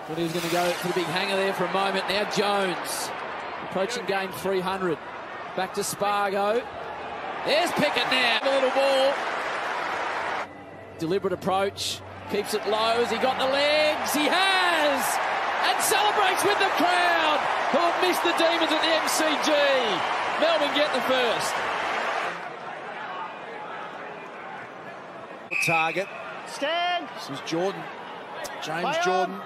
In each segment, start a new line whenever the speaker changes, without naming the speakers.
Thought he was going to go for the big hanger there for a moment. Now Jones, approaching game 300. Back to Spargo. There's Pickett now. The little ball. Deliberate approach. Keeps it low. Has he got the legs? He has! And celebrates with the crowd who have missed the Demons at the MCG. Melbourne get the first.
Target.
Stand.
This is Jordan. James
Play
Jordan.
on.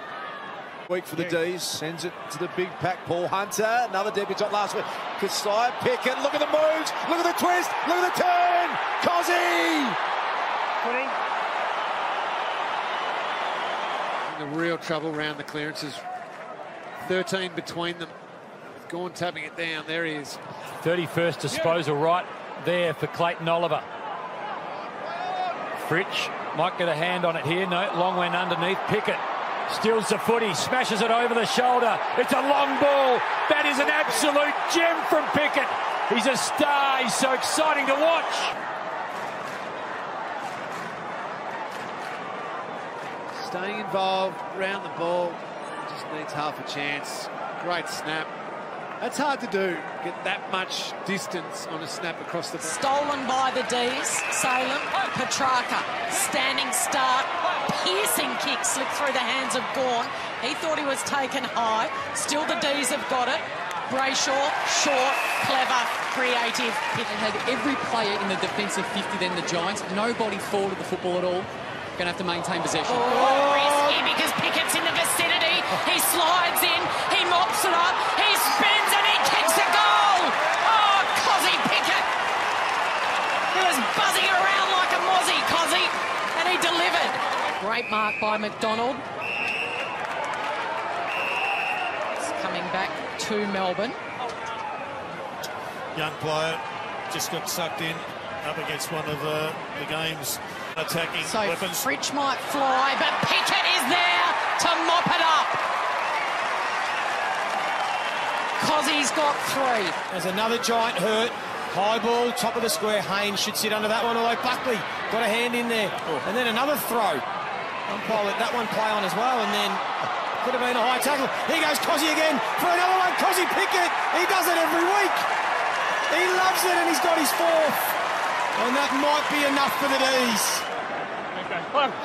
Weak for the D's. Sends it to the big pack. Paul Hunter. Another debutant last week. Kasai. Pickett. Look at the moves. Look at the twist. Look at the turn. Cozzy.
In the real trouble around the clearances. 13 between them. Gorn tapping it down. There he is.
31st disposal right there for Clayton Oliver. Fritsch might get a hand on it here. No, long went underneath. Pickett steals the footy, smashes it over the shoulder. It's a long ball. That is an absolute gem from Pickett. He's a star. He's so exciting to watch.
Staying involved, round the ball. Just needs half a chance. Great snap. That's hard to do. Get that much distance on a snap across the...
Stolen by the D's. Salem. Petrarca. Standing start. Piercing kick slipped through the hands of Gorn. He thought he was taken high. Still the D's have got it. Brayshaw, short, clever, creative.
It had every player in the defensive 50 then the Giants. Nobody forward of the football at all. Going to have to maintain possession.
Risky because Pickett's in the vicinity. He slides in. He mops it up. He spins and he kicks a goal. Oh, Cozzy Pickett. He was buzzing around like a mozzie, Cozzy, and he delivered. Great mark by McDonald. It's coming back to Melbourne.
Young player just got sucked in up against one of the game's attacking weapons.
Fritsch might fly, but Pickett is there to mop it up. Cozzy's got 3.
There's another Giant hurt. High ball, top of the square. Haynes should sit under that one, although Buckley got a hand in there. And then another throw. Umpire let that one play on as well, and then could have been a high tackle. Here goes Cozzy again for another one. Cozzy Pickett, he does it every week. He loves it, and he's got his 4th. And that might be enough for the D's.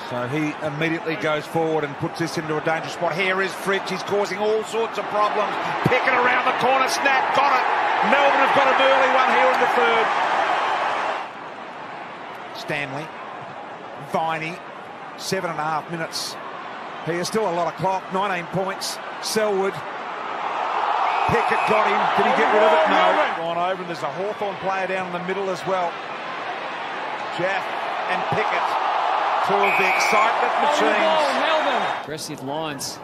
So he immediately goes forward and puts this into a dangerous spot. Here is Fritsch. He's causing all sorts of problems. Pickett around the corner. Snap. Got it. Melbourne have got an early one here in the third. Stanley. Viney. 7.5 minutes. Here's still a lot of clock. 19 points. Selwood. Pickett got him. Did he get rid of it? No. Gone over, and there's a Hawthorn player down in the middle as well. Jaff and Pickett. Two of the excitement machines.
Melbourne. Aggressive lines.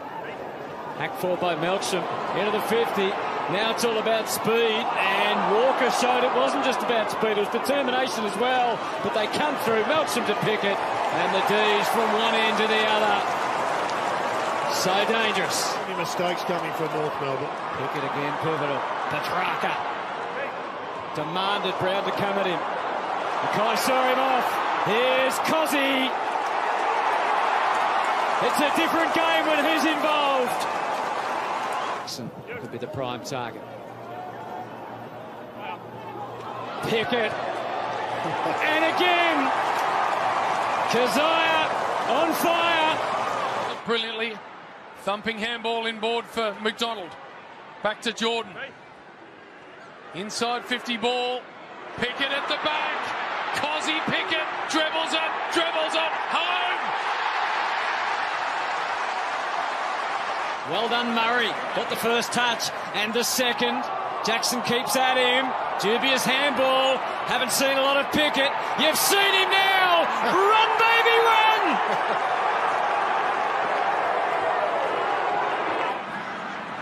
Hacked for by Melksham. Into the 50. Now it's all about speed. And Walker showed it wasn't just about speed. It was determination as well. But they come through. Melksham to Pickett. And the D's from one end to the other. So dangerous.
Any mistakes coming from North Melbourne.
Pickett again, pivotal. Petrarca. Demanded Brown to come at him. Mackay saw him off. Here's Cozzy. It's a different game when he's involved. Could be the prime target. Pickett. And again. Keziah on fire.
Brilliantly. Thumping handball inboard for McDonald. Back to Jordan. Inside 50 ball. Pickett at the back. Cozzy Pickett dribbles it, home.
Well done, Murray. Got the first touch and the second. Jackson keeps at him. Dubious handball. Haven't seen a lot of Pickett. You've seen him now. Run, baby, run!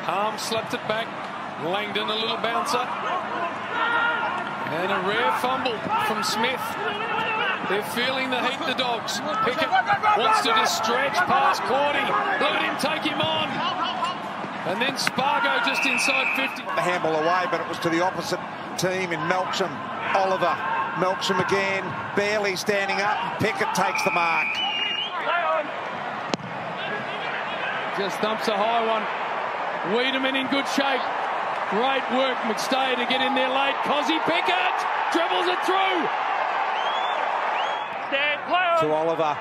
Harm slapped it back. Langdon a little bouncer. And a rare fumble from Smith. They're feeling the heat, the Dogs. Pickett wants to just stretch past Cordy. Let him take him on. And then Spargo just inside 50.
The handball away, but it was to the opposite team in Melksham. Oliver. Melksham again, barely standing up. Pickett takes the mark.
Just thumps a high one. Wiedemann in good shape. Great work, McStay, to get in there late. Cozzy Pickett dribbles it through.
To Oliver.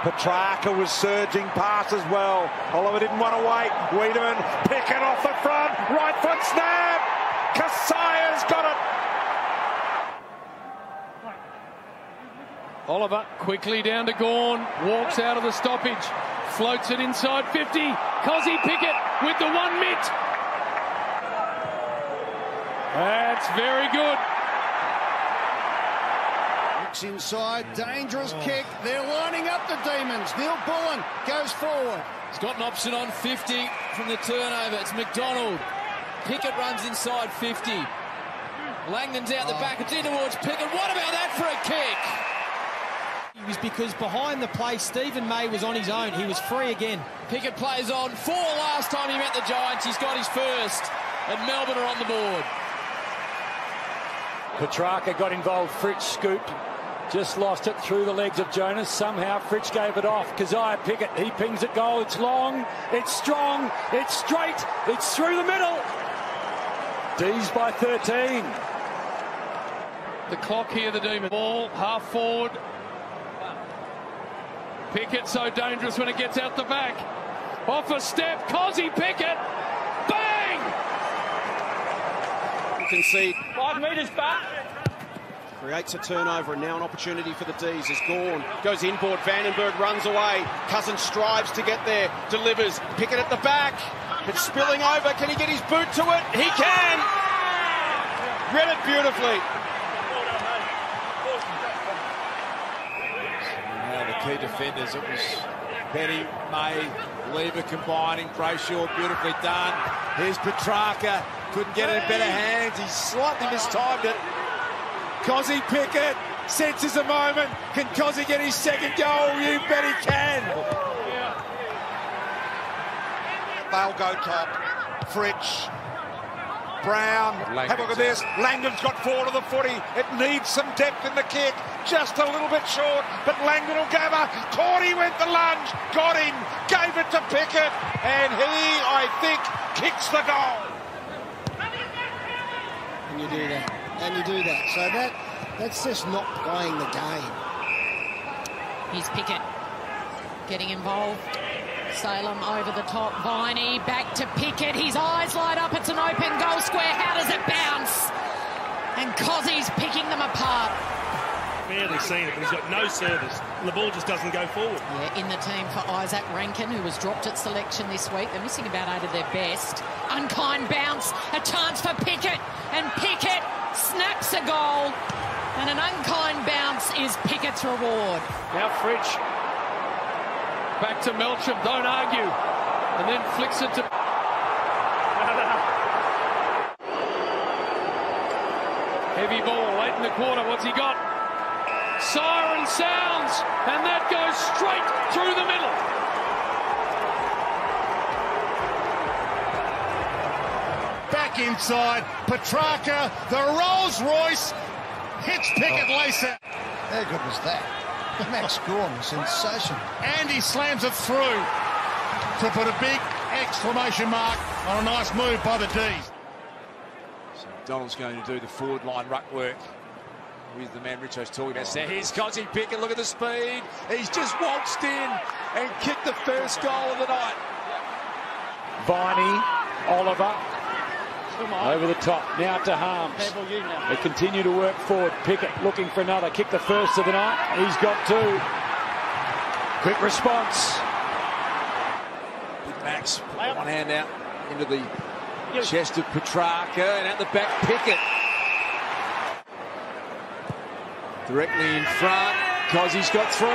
Petrarca was surging past as well. Oliver didn't want to wait. Wiedemann, Pickett off the front. Right foot snap. Kasaya's got it.
Oliver quickly down to Gawn. Walks out of the stoppage. Floats it inside 50. Cozzy Pickett with the one mitt. That's very good.
Looks inside, dangerous kick. They're lining up the Demons. Neil Bullen goes forward.
He's got an option on 50 from the turnover. It's McDonald. Pickett runs inside 50. Langdon's out the back. It's in towards Pickett. What about that for a kick?
It was because behind the play, Stephen May was on his own. He was free again.
Pickett plays on 4 last time he met the Giants. He's got his first. And Melbourne are on the board.
Petrarca got involved. Fritsch scooped. Just lost it through the legs of Jonas. Somehow Fritsch gave it off. Keziah Pickett, he pings it goal. It's long, it's strong, it's straight, it's through the middle. D's by 13.
The clock here, the Demon. Ball, half forward. Pickett so dangerous when it gets out the back. Off a step, Cozzy Pickett. Bang!
You can see
5 metres back.
creates a turnover, and now an opportunity for the D's as Gawn goes inboard. Vandenberg runs away. Cousins strives to get there, delivers. Pickett at the back. It's spilling over. Can he get his boot to it? He can! Read it beautifully.
Now the key defenders, it was Petty, May, Lever combining. Brayshaw beautifully done. Here's Petrarca. Couldn't get it in better hands. He slightly mistimed it. Cozzy Pickett senses a moment. Can Cozzy get his second goal? You bet he can.
They'll go top. Fritsch. Brown. Have a look at this. Langdon's got 4 to the footy. It needs some depth in the kick. Just a little bit short, but Langdon will gather. Cordy went the lunge. Got him. Gave it to Pickett. And he, I think, kicks the goal.
And you do that. And you do that. So that's just not playing the game.
Here's Pickett getting involved. Salem over the top. Viney back to Pickett. His eyes light up. It's an open goal square. How does it bounce? And Cozzy's picking them apart.
Barely seen it, but he's got no service. And the ball just doesn't go forward.
Yeah, in the team for Isaac Rankin, who was dropped at selection this week. They're missing about 8 of their best. Unkind bounce. A chance for Pickett. And Pickett snaps a goal. And an unkind bounce is Pickett's reward.
Now Fritsch. Back to Melcham, don't argue. And then flicks it to... Heavy ball late in the quarter. What's he got? Siren sounds. And that goes straight through the middle.
Back inside. Petrarca, the Rolls Royce, hits Pickett lacer. How good was that? Max Gorn, sensational. And he slams it through to put a big exclamation mark on a nice move by the D's.
So Donald's going to do the forward line ruck work with the man Richo's talking about. So here's Cozzy Pickett. Look at the speed. He's just waltzed in and kicked the first goal of the night.
Viney, Oliver, over the top. Now to Harms. They continue to work forward. Pickett looking for another. Kick the first of the night. He's got 2. Quick response.
Big Max put one hand out into the chest of Petrarca, and at the back Pickett. Directly in front. Cozzy's got 3.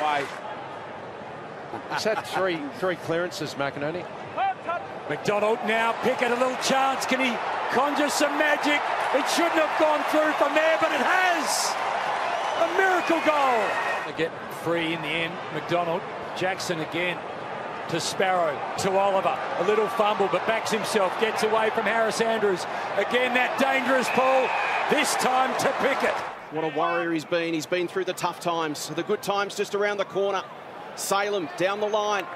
Wait.
He's had three clearances, McInerney.
McDonald now. Pickett a little chance. Can he conjure some magic? It shouldn't have gone through from there, but it has. A miracle goal. They get free in the end. McDonald. Jackson again to Sparrow, to Oliver. A little fumble, but backs himself. Gets away from Harris Andrews. Again, that dangerous pull. This time to Pickett.
What a warrior he's been. He's been through the tough times. The good times just around the corner. Salem down the line.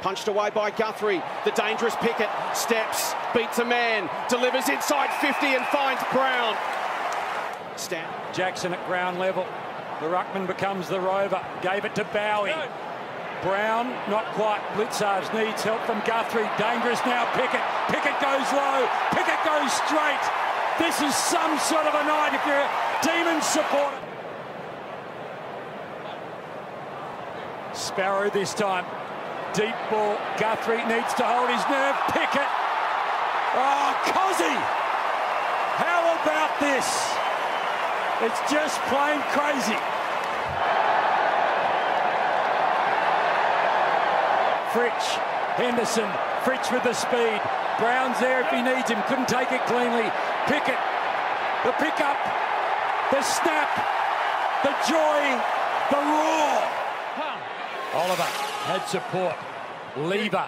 Punched away by Guthrie. The dangerous Pickett steps, beats a man, delivers inside 50 and finds Brown.
Jackson at ground level. The ruckman becomes the rover. Gave it to Bowie. Brown, not quite. Blitzards needs help from Guthrie. Dangerous now, Pickett. Pickett goes low. Pickett goes straight. This is some sort of a night if you're a Demons supporter. Sparrow this time. Deep ball. Guthrie needs to hold his nerve. Pickett. Oh, Cozzy! How about this? It's just plain crazy. Fritsch, Henderson, Fritsch with the speed. Brown's there if he needs him. Couldn't take it cleanly. Pickett, the pickup, the snap, the joy, the roar. Oliver had support. Lever,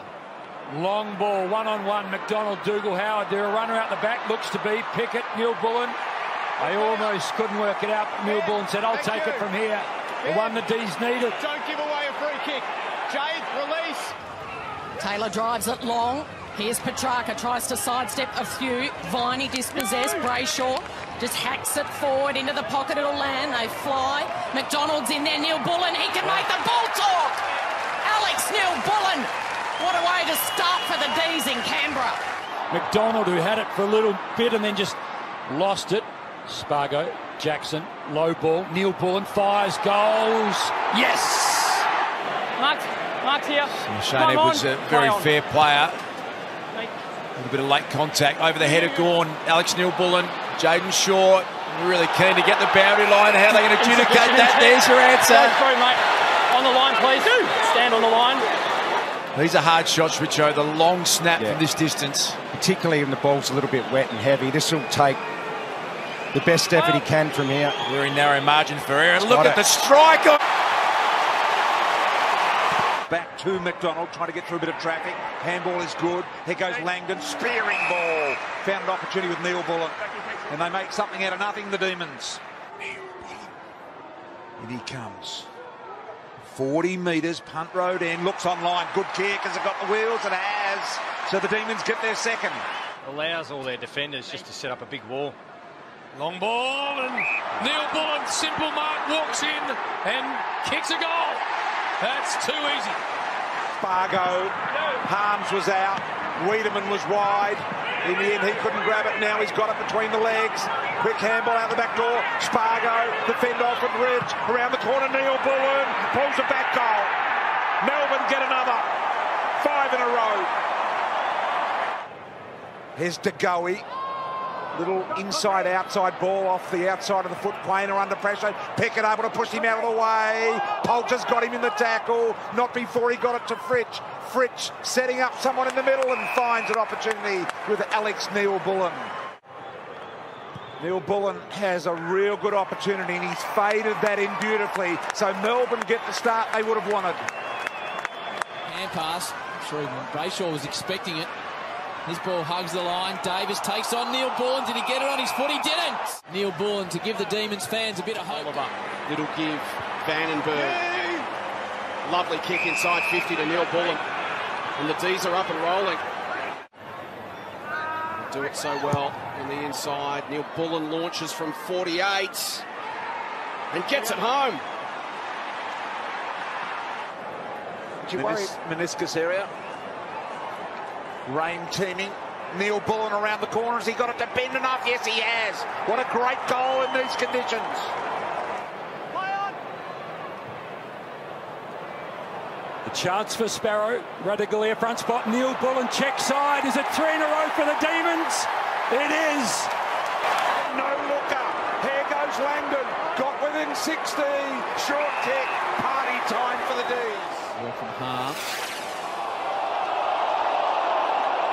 long ball, one-on-one. McDonald, Dougal, Howard. There a runner out the back. Looks to be Pickett, Neil Bullen. They almost couldn't work it out. Neil Bullen said, I'll take it from here. The one the D's needed.
Don't give away a free kick. Jade, release.
Taylor drives it long. Here's Petrarca, tries to sidestep a few. Viney dispossessed. Brayshaw just hacks it forward into the pocket. It'll land. They fly. McDonald's in there. Neil Bullen. He can make the ball talk. Alex Neil Bullen. What a way to start for the D's in Canberra.
McDonald, who had it for a little bit and then just lost it. Spargo, Jackson, low ball. Neil Bullen fires, goals. Yes!
Mark's here.
Shane Edwards, a very fair player. A little bit of late contact over the head of Gawn. Alex Neil Bullen, Jaden Shaw, really keen to get the boundary line. How are they going to adjudicate that? There's your answer.
Go through, mate. On the line, please. Stand on the line.
These are hard shots, Richo. The long snap from this distance.
Particularly when the ball's a little bit wet and heavy. This will take the best effort he can from here.
Very narrow margin for error. Look at the strike.
Back to McDonald, trying to get through a bit of traffic. Handball is good. Here goes Langdon, spearing ball. Found an opportunity with Neil Bullen. And they make something out of nothing, the Demons. Neil Bullen. In he comes. 40 metres, punt road end, looks online. Good kick, has it got the wheels? It has. So the Demons get their second.
Allows all their defenders just to set up a big wall.
Long ball, and Neil Bullen, simple mark, walks in and kicks a goal. That's too easy.
Spargo, Harms was out, Wiedemann was wide. In the end, he couldn't grab it. Now he's got it between the legs. Quick handball out the back door. Spargo, the fend off from Ridge. Around the corner, Neil Bullen pulls a back goal. Melbourne get another. 5 in a row. Here's De Goey. Little inside-outside ball off the outside of the foot. Planer under pressure. Pickett able to push him out of the way. Poulter's got him in the tackle. Not before he got it to Fritsch. Fritsch setting up someone in the middle and finds an opportunity with Alex Neil Bullen. Neil Bullen has a real good opportunity and he's faded that in beautifully. So Melbourne get the start they would have wanted.
Hand pass. I'm sure even Brayshaw was expecting it. His ball hugs the line. Davis takes on Neil Bullen. Did he get it on his foot? He didn't. Neil Bullen to give the Demons fans a bit of hope.
Little give, Vandenberg. Lovely kick inside 50 to Neil Bullen. And the D's are up and rolling. Do it so well on the inside. Neil Bullen launches from 48 and gets it home.
Did you worry? Meniscus area. Rain teaming. Neil Bullen around the corner. Has he got it to bend enough? Yes, he has. What a great goal in these conditions.
The chance for Sparrow. Radaglia front spot. Neil Bullen check side. Is it 3 in a row for the Demons? It is.
No looker. Here goes Langdon. Got within 60. Short kick. Party time for the D's.
Well from Harms.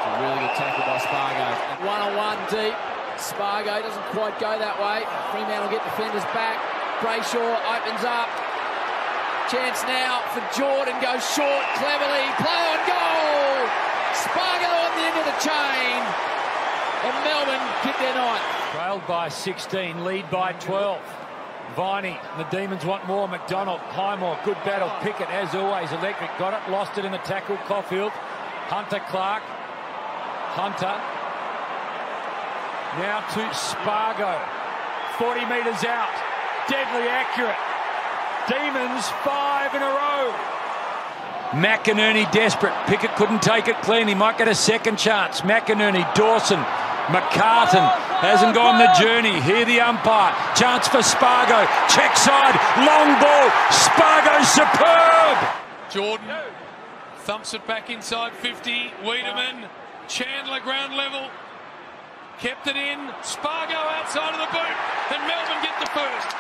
A really good tackle by Spargo. One-on-one deep. Spargo doesn't quite go that way. Fremantle will get defenders back. Brayshaw opens up. Chance now for Jordan. Goes short cleverly. Play on goal. Spargo on the end of the chain. And Melbourne kick their night.
Trailed by 16, lead by 12. Viney, the Demons want more. McDonald, Highmore, good battle. Pickett, as always, electric. Got it, lost it in the tackle. Caulfield, Hunter Clark. Hunter. Now to Spargo. 40 metres out. Deadly accurate. Demons 5 in a row. McInerney desperate. Pickett couldn't take it clean. He might get a second chance. McInerney, Dawson, McCartan hasn't gone the journey. Here the umpire. Chance for Spargo. Check side. Long ball. Spargo superb.
Jordan thumps it back inside 50. Wiedemann. Chandler ground level. Kept it in. Spargo outside of the boot. And Melbourne get the first.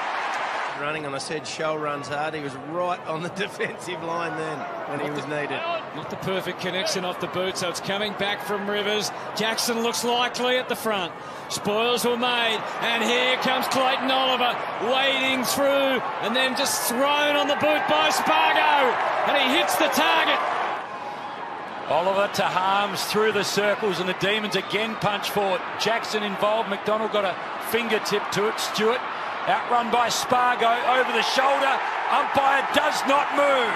Running, and I said Shell runs hard. He was right on the defensive line then when he was needed.
Not the perfect connection off the boot, so it's coming back from Rivers. Jackson looks likely at the front. Spoils were made, and here comes Clayton Oliver wading through and then just thrown on the boot by Spargo, and he hits the target.
Oliver to Harms through the circles, and the Demons again punch forward. Jackson involved. McDonald got a fingertip to it. Stewart outrun by Spargo over the shoulder. Umpire does not move.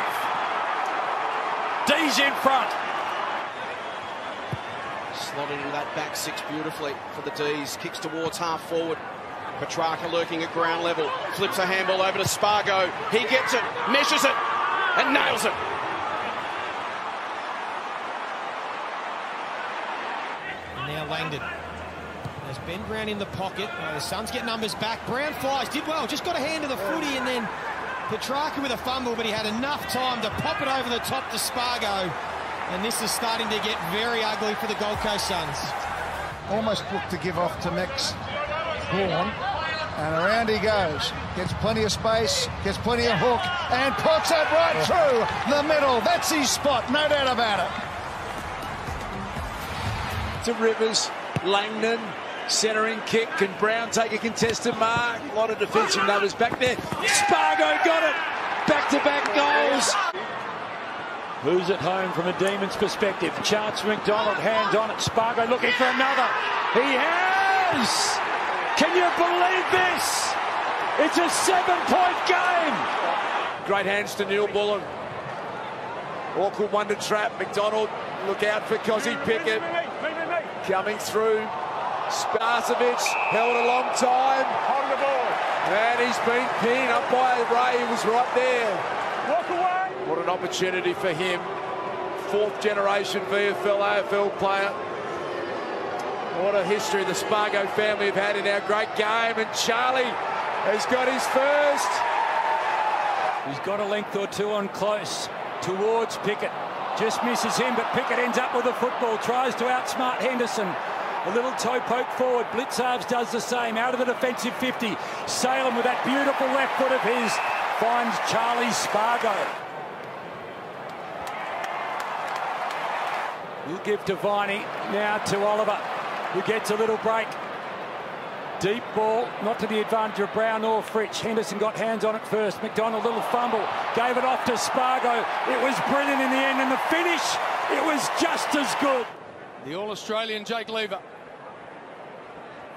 D's in front.
Slotted into that back six beautifully for the D's. Kicks towards half forward. Petrarca lurking at ground level. Flips a handball over to Spargo. He gets it, meshes it, and nails it.
And now Langdon. There's Ben Brown in the pocket. The Suns get numbers back. Brown flies, did well, just got a hand to the footy, and then Petrarca with a fumble, but he had enough time to pop it over the top to Spargo. And this is starting to get very ugly for the Gold Coast Suns.
Almost booked to give off to Max Gawn. And around he goes. Gets plenty of space, gets plenty of hook, and puts it right through the middle. That's his spot, no doubt about it.
To Rivers, Langdon. Centering kick. Can Brown take a contested mark? A lot of defensive numbers back there. Spargo got it. Back-to-back goals.
Who's at home from a Demons perspective? Chance McDonald, hands on it. Spargo looking for another. He has! Can you believe this? It's a 7-point game.
Great hands to Neil Bullen. Awkward one to trap. McDonald, look out for Cozzy Pickett. Coming through. Spasovic held a long time.
Holding the ball.
And he's been pinned up by Ray. He was right there.
Walk away.
What an opportunity for him. Fourth generation VFL, AFL player. What a history the Spargo family have had in our great game. And Charlie has got his first.
He's got a length or two on close towards Pickett. Just misses him, but Pickett ends up with the football. Tries to outsmart Henderson. A little toe poke forward. Blitzarves does the same. Out of the defensive 50. Salem with that beautiful left foot of his finds Charlie Spargo. We'll give to Viney. Now to Oliver, who gets a little break. Deep ball, not to the advantage of Brown or Fritsch. Henderson got hands on it first. McDonald, little fumble. Gave it off to Spargo. It was brilliant in the end. And the finish, it was just as good.
The All-Australian Jake Lever.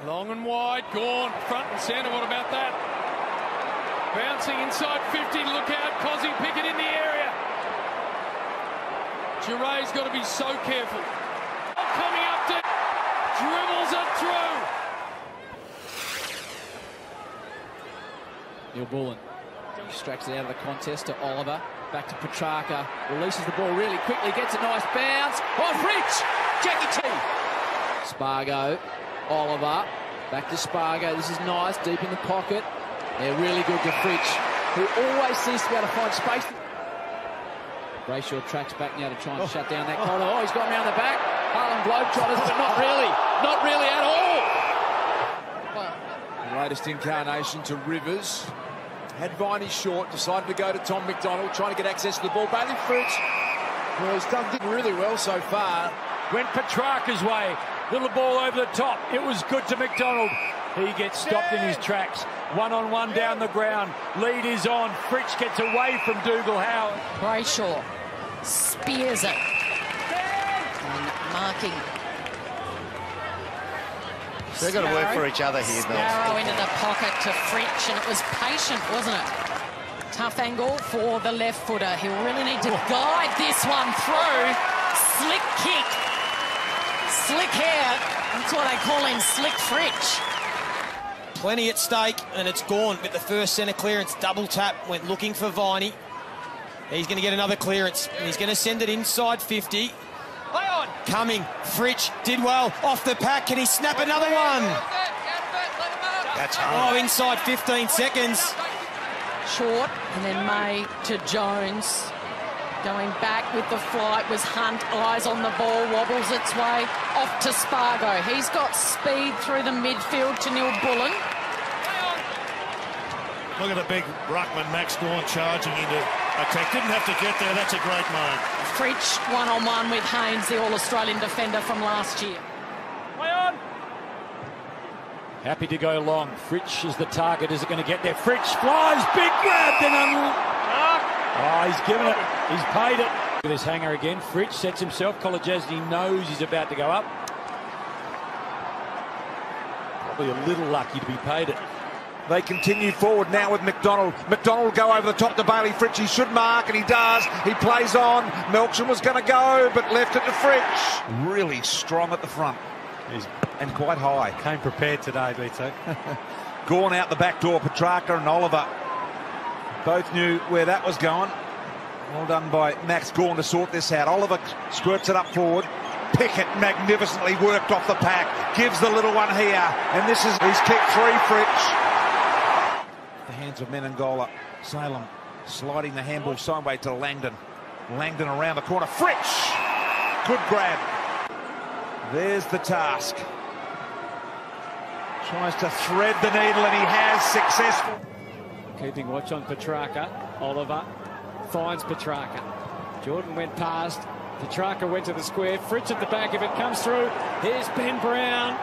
Long and wide, Gawn, front and centre, what about that? Bouncing inside 50, look out, Cozzy Pickett in the area. Giret's got to be so careful. Coming up to, dribbles it through.
Neil Bullen extracts it out of the contest to Oliver. Back to Petrarca, releases the ball really quickly, gets a nice bounce. Off Rich, Jackie T. Spargo, Oliver, back to Spargo. This is nice, deep in the pocket. They're really good to Fritsch, who always seems to be able to find space. Brayshaw tracks back now to try and shut down that corner. Oh, he's gone round the back. Harlem Globetrotters, but not really at all.
The latest incarnation to Rivers. Had Viney short, decided to go to Tom McDonald, trying to get access to the ball. Bailey Fritsch, well, he's done really well so far.
Went Petrarca's way. Little ball over the top. It was good to McDonald. He gets stopped in his tracks. One-on-one down the ground. Lead is on. Fritsch gets away from Dougal Howard.
Brayshaw spears it. And marking
They've got to work for each other here, though.
Sparrow into the pocket to Fritsch, and it was patient, wasn't it? Tough angle for the left footer. He'll really need to guide this one through. Slick kick. Slick hair. That's what they call him, Slick Fritsch.
Plenty at stake, and it's gone with the first centre clearance. Double tap, went looking for Viney. He's going to get another clearance, and he's going to send it inside 50. Coming, Fritsch did well, off the pack, can he snap another one?
That's hard.
Oh, inside 15 seconds.
Short, and then May to Jones. Going back with the flight was Hunt, eyes on the ball, wobbles its way off to Spargo. He's got speed through the midfield to Neil Bullen.
Look at the big ruckman, Max Gawn, charging into attack. Didn't have to get there. That's a great moment.
Fritsch one-on-one with Haynes, the All-Australian defender from last year.
Happy to go long. Fritsch is the target. Is it going to get there? Fritsch flies, big grab, then oh, he's given it. He's paid it. Look at this hanger again. Fritsch sets himself. Kolodjasny knows he's about to go up. Probably a little lucky to be paid it.
They continue forward now with McDonald. McDonald will go over the top to Bailey Fritsch. He should mark, and he does. He plays on. Melksham was going to go, but left it to Fritsch. Really strong at the front. And quite high.
Came prepared today, Lito.
Gone out the back door. Petrarca and Oliver both knew where that was going. Well done by Max Gawn to sort this out. Oliver squirts it up forward. Pickett magnificently worked off the pack. Gives the little one here. And this is his kick three, Fritsch. The hands of Menangola. Salem sliding the handball sideways to Langdon. Langdon around the corner. Fritsch! Good grab. There's the task. Tries to thread the needle, and he has, successful.
Keeping watch on Petrarca. Oliver finds Petrarca. Jordan went past. Petrarca went to the square. Fritsch at the back. If it comes through, here's Ben Brown.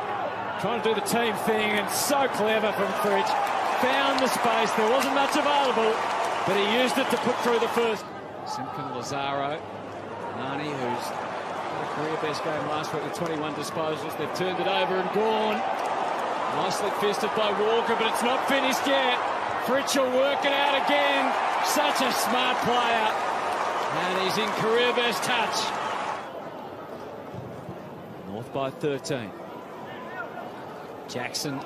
Trying to do the team thing, and so clever from Fritsch. Found the space. There wasn't much available, but he used it to put through the first. Simkin, Lazaro, Nani, who's had a career best game last week with 21 disposals. They've turned it over and gone. Nicely fisted by Walker, but it's not finished yet. Fritsch will work it out again. Such a smart player. And he's in career best touch. North by 13. Jackson.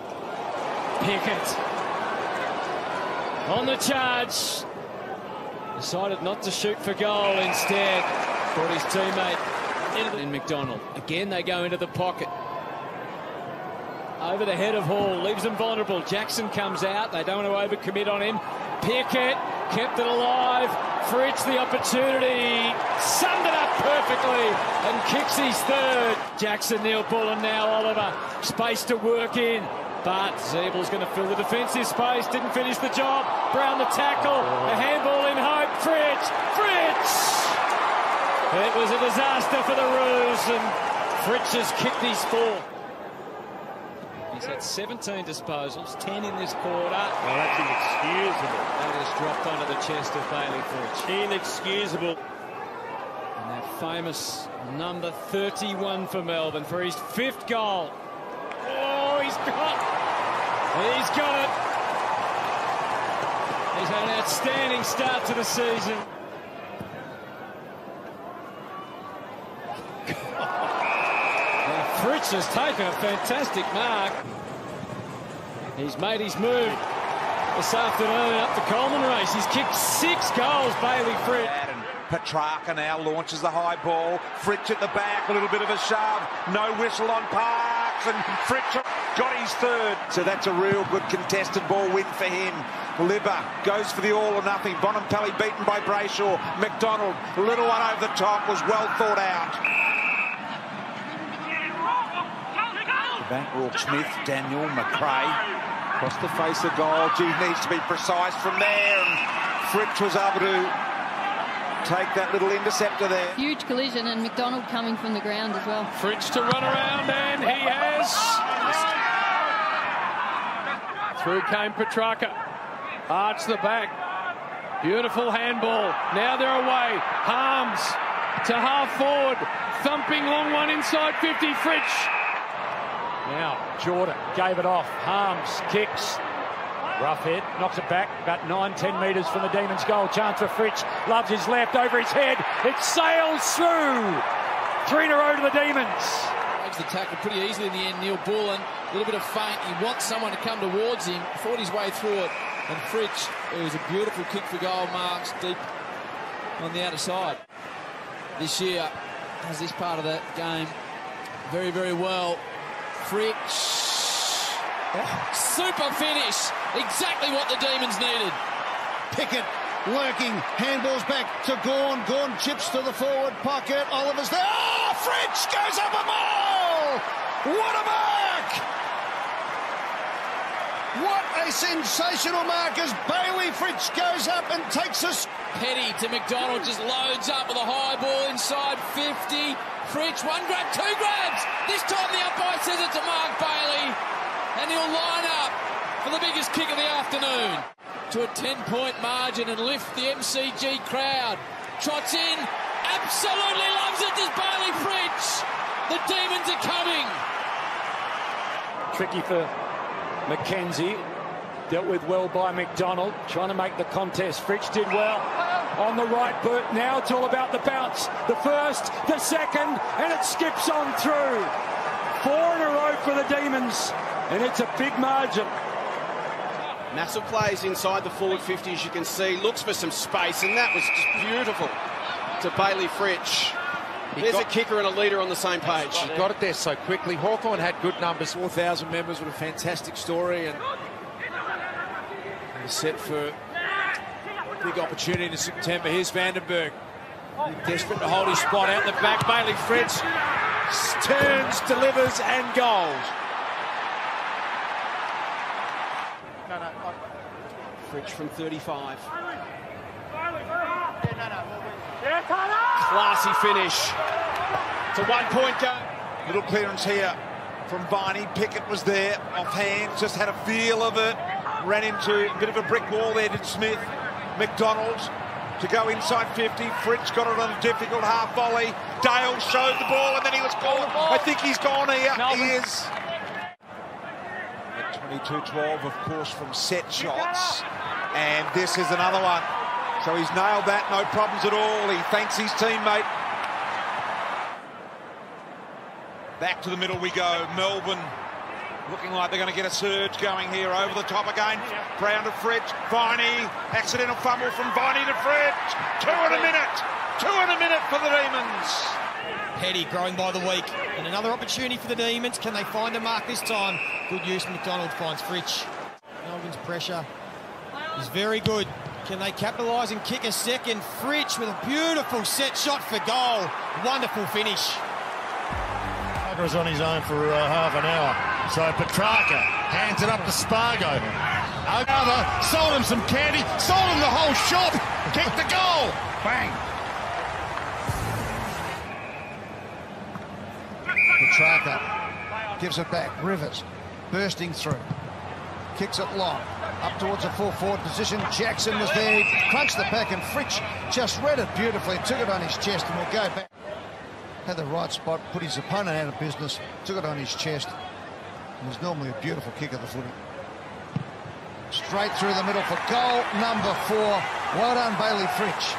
Pickett. On the charge. Decided not to shoot for goal instead. Brought his teammate in McDonald. Again, they go into the pocket. Over the head of Hall. Leaves them vulnerable. Jackson comes out. They don't want to overcommit on him. Pickett kept it alive. Fritsch the opportunity. Summed it up perfectly and kicks his third. Jackson, Neil Bullen, now Oliver. Space to work in. But Zeebel's going to fill the defensive space. Didn't finish the job. Brown the tackle. A handball in hope. Fritsch! Fritsch! It was a disaster for the Roos, and Fritsch has kicked his fourth. He's had 17 disposals, 10 in this quarter.
Well, that's inexcusable.
That has dropped onto the chest of Bailey Fritsch.
Inexcusable.
And that famous number 31 for Melbourne for his fifth goal. Oh, he's got it. He's had an outstanding start to the season. Fritsch has taken a fantastic mark. He's made his move this afternoon up the Coleman race. He's kicked 6 goals, Bailey Fritsch.
Petrarca now launches the high ball. Fritsch at the back, a little bit of a shove. No whistle on Parks, and Fritsch got his third. So that's a real good contested ball win for him. Libba goes for the all or nothing. Bonampelli beaten by Brayshaw. McDonald, a little one over the top, was well thought out. Back, Rourke Smith, Daniel, McRae, across the face of goal. G needs to be precise from there, and Fritsch was able to take that little interceptor there.
Huge collision, and McDonald coming from the ground as well.
Fritsch to run around, and he has. Through came Petrarca. Arch the back. Beautiful handball. Now they're away. Harms to half forward. Thumping long one inside 50. Fritsch.
Now, Jordan gave it off. Harms kicks. Rough head, knocks it back about 9-10 metres from the Demons' goal. Chance for Fritsch. Loves his left over his head. It sails through. 3 in a row to the Demons.
The tackle pretty easily in the end. Neil Bullen, a little bit of feint. He wants someone to come towards him. Fought his way through it. And Fritsch, it was a beautiful kick for goal, marks deep on the outer side. This year has this part of the game very, very well. Fritsch. Super finish. Exactly what the Demons needed.
Pickett lurking. Handballs back to Gawn. Gawn chips to the forward pocket. Oliver's there. Oh, Fritsch goes up a mile. What a mark! What a sensational mark as Bailey Fritsch goes up and takes us.
Petty to McDonald, just loads up with a high ball inside 50. Fritsch, 1 grab, 2 grabs. This time the umpire says it to Mark Bailey. And he'll line up for the biggest kick of the afternoon. To a 10-point margin and lift the MCG crowd. Trots in, absolutely loves it, does Bailey Fritsch. The Demons are coming.
Tricky for Mackenzie. Dealt with well by McDonald. Trying to make the contest. Fritsch did well on the right boot. Now it's all about the bounce. The first, the second, and it skips on through. 4 in a row for the Demons. And it's a big margin.
Massive plays inside the forward 50, as you can see. Looks for some space, and that was just beautiful to Bailey Fritsch. There's a kicker and a leader on the same page.
He got it there so quickly. Hawthorn had good numbers.
4,000 members with a fantastic story, and set for a big opportunity in September. Here's Vandenberg. Desperate to hold his spot out the back. Bailey Fritsch turns, delivers, and goals.
Fritsch from 35. Classy finish. It's a 1-point go.
Little clearance here from Viney. Pickett was there, offhand, just had a feel of it. Ran into a bit of a brick wall there, did Smith. McDonald to go inside 50. Fritsch got it on a difficult half volley. Dale showed the ball, and then he was called. I think he's gone here. Melbourne. He is. At 22-12, of course, from set shots. And this is another one. So he's nailed that, no problems at all. He thanks his teammate. Back to the middle we go. Melbourne looking like they're going to get a surge going here. Over the top again. Brown to Fritsch. Viney. Accidental fumble from Viney to Fritsch. 2 in a minute. 2 in a minute for the Demons.
Petty growing by the week. And another opportunity for the Demons. Can they find a mark this time? Good use. McDonald finds Fritsch. Melbourne's pressure is very good. Can they capitalise and kick a second? Fritsch with a beautiful set shot for goal. Wonderful finish.
Petrarca was on his own for half an hour. So Petrarca hands it up to Spargo. Another, sold him some candy, sold him the whole shop, kicked the goal. Bang. Petrarca gives it back. Rivers bursting through. Kicks it long. Up towards a full forward position. Jackson was there. He crunched the pack, and Fritsch just read it beautifully. Took it on his chest and will go back. Had the right spot, put his opponent out of business. Took it on his chest. It was normally a beautiful kick of the footy. Straight through the middle for goal number 4. Well done, Bailey Fritsch.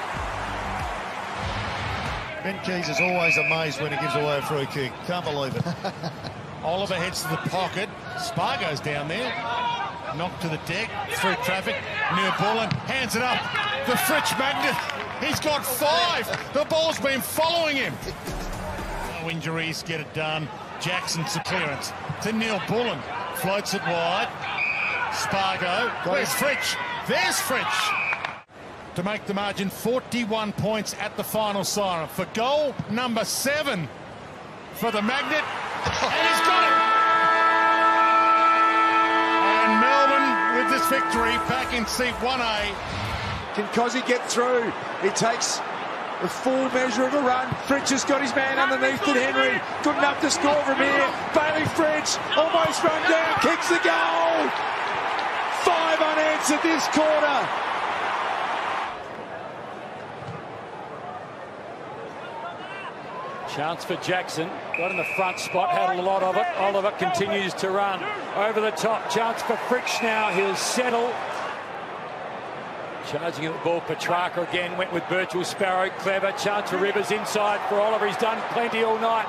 Ben Keys is always amazed when he gives away a free kick. Can't believe it. Oliver heads to the pocket. Spargo's down there. Knocked to the deck, through traffic. Neil Bullen hands it up. The Fritsch magnet. He's got 5. The ball's been following him. No injuries, get it done. Jackson's the clearance to Neil Bullen. Floats it wide. Spargo. Where's Fritsch? There's Fritsch. To make the margin 41 points at the final siren for goal number 7 for the magnet. And he's got it. And Melbourne with this victory back in seat 1A.
Can Cozzy get through? He takes the full measure of a run. Fritsch has got his man underneath it. Henry good enough to score from here. Bailey Fritsch almost run down, kicks the goal. 5 unanswered this quarter.
Chance for Jackson. Got in the front spot, had a lot of it. Oliver continues to run. Over the top. Chance for Fritsch now. He'll settle. Charging at the ball. Petrarca again went with Birchall Sparrow. Clever. Chance for Rivers inside for Oliver. He's done plenty all night.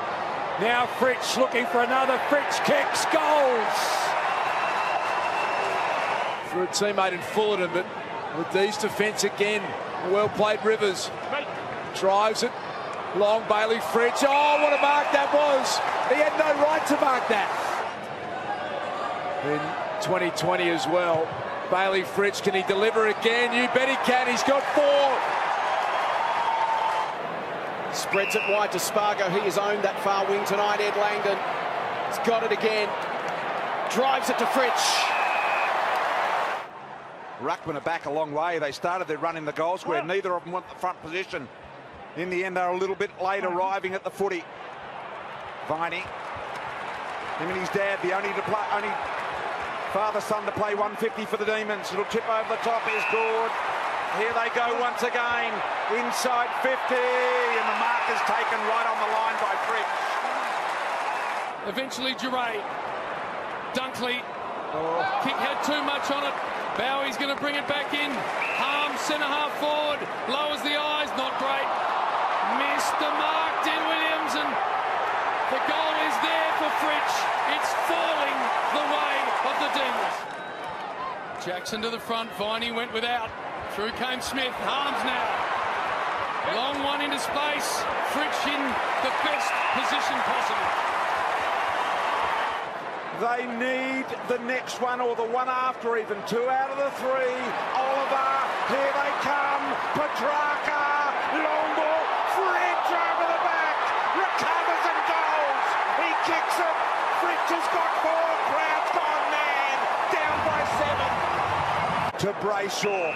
Now Fritsch looking for another. Fritsch kicks. Goals!
For a teammate in Fullerton, but with these defence again. Well played Rivers. Drives it. Long Bailey Fritsch. Oh, what a mark that was. He had no right to mark that. In 2020 as well. Bailey Fritsch, can he deliver again? You bet he can. He's got 4.
Spreads it wide to Spargo. He has owned that far wing tonight, Ed Langdon. He's got it again. Drives it to Fritsch.
Ruckman are back a long way. They started their run in the goal square. Neither of them want the front position. In the end, they're a little bit late arriving at the footy. Viney. Him and his dad, the only father-son to play 150 for the Demons. It'll tip over the top. Is good. Here they go once again. Inside 50. And the mark is taken right on the line by Fritsch.
Eventually, Duray. Dunkley. Kick had too much on it. Bowie's going to bring it back in. Harms, centre half forward. Lowers the eyes. Not great. Missed the mark, Dean Williams, and the goal is there for Fritsch. It's falling the way of the Demons. Jackson to the front. Viney went without. Through came Smith. Harms now. Long one into space. Fritsch in the best position possible.
They need the next one or the one after even. 2 out of the 3. Oliver, here they come. Petrarca, long ball. Fritsch over the back. Recovers and goals. He kicks it. Fritsch has got 4. Crowd's gone mad. Down by 7. To Brayshaw.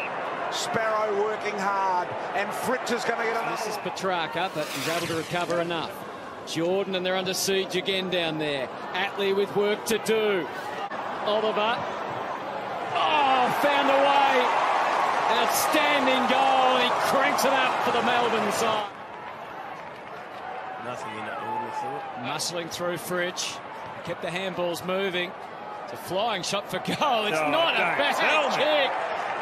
Sparrow working hard. And Fritsch is going to get another.
This is Petrarca, but he's able to recover enough. Jordan, and they're under siege again down there. Atley with work to do. Oliver. Oh, found a way. Outstanding goal. He cranks it up for the Melbourne side.
Nothing in it, I would have thought.
Muscling through Fritsch. Kept the handballs moving. It's a flying shot for goal. It's not a bad kick.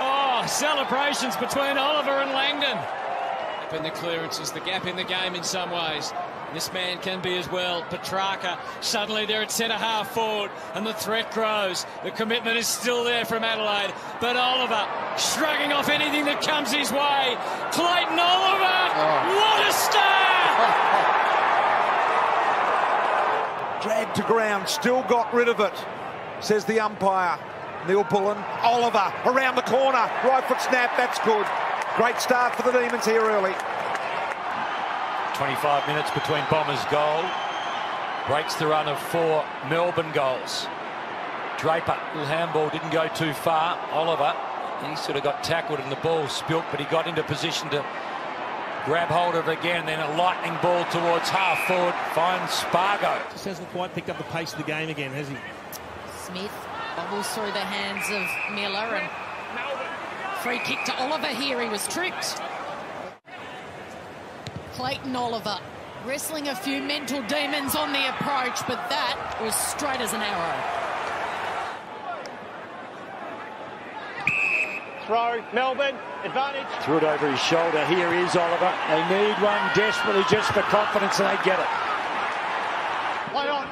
Oh, celebrations between Oliver and Langdon. Up in the clearances, the gap in the game in some ways. This man can be as well. Petrarca, suddenly they're at centre half forward and the threat grows. The commitment is still there from Adelaide. But Oliver shrugging off anything that comes his way. Clayton Oliver, what a start!
Dragged to ground, still got rid of it, says the umpire. Neil Bullen, Oliver around the corner. Right foot snap, that's good. Great start for the Demons here early.
25 minutes between Bombers' goal. Breaks the run of 4 Melbourne goals. Draper, little handball, didn't go too far. Oliver, he sort of got tackled and the ball spilt, but he got into position to grab hold of it again. Then a lightning ball towards half forward. Finds Spargo.
Just hasn't quite picked up the pace of the game again, has he?
Smith bobbles through the hands of Miller, and free kick to Oliver here. He was tricked. Clayton Oliver wrestling a few mental demons on the approach, but that was straight as an arrow.
Throw, Melbourne, advantage.
Threw it over his shoulder. Here is Oliver. They need one desperately just for confidence, and they get it.
Play on.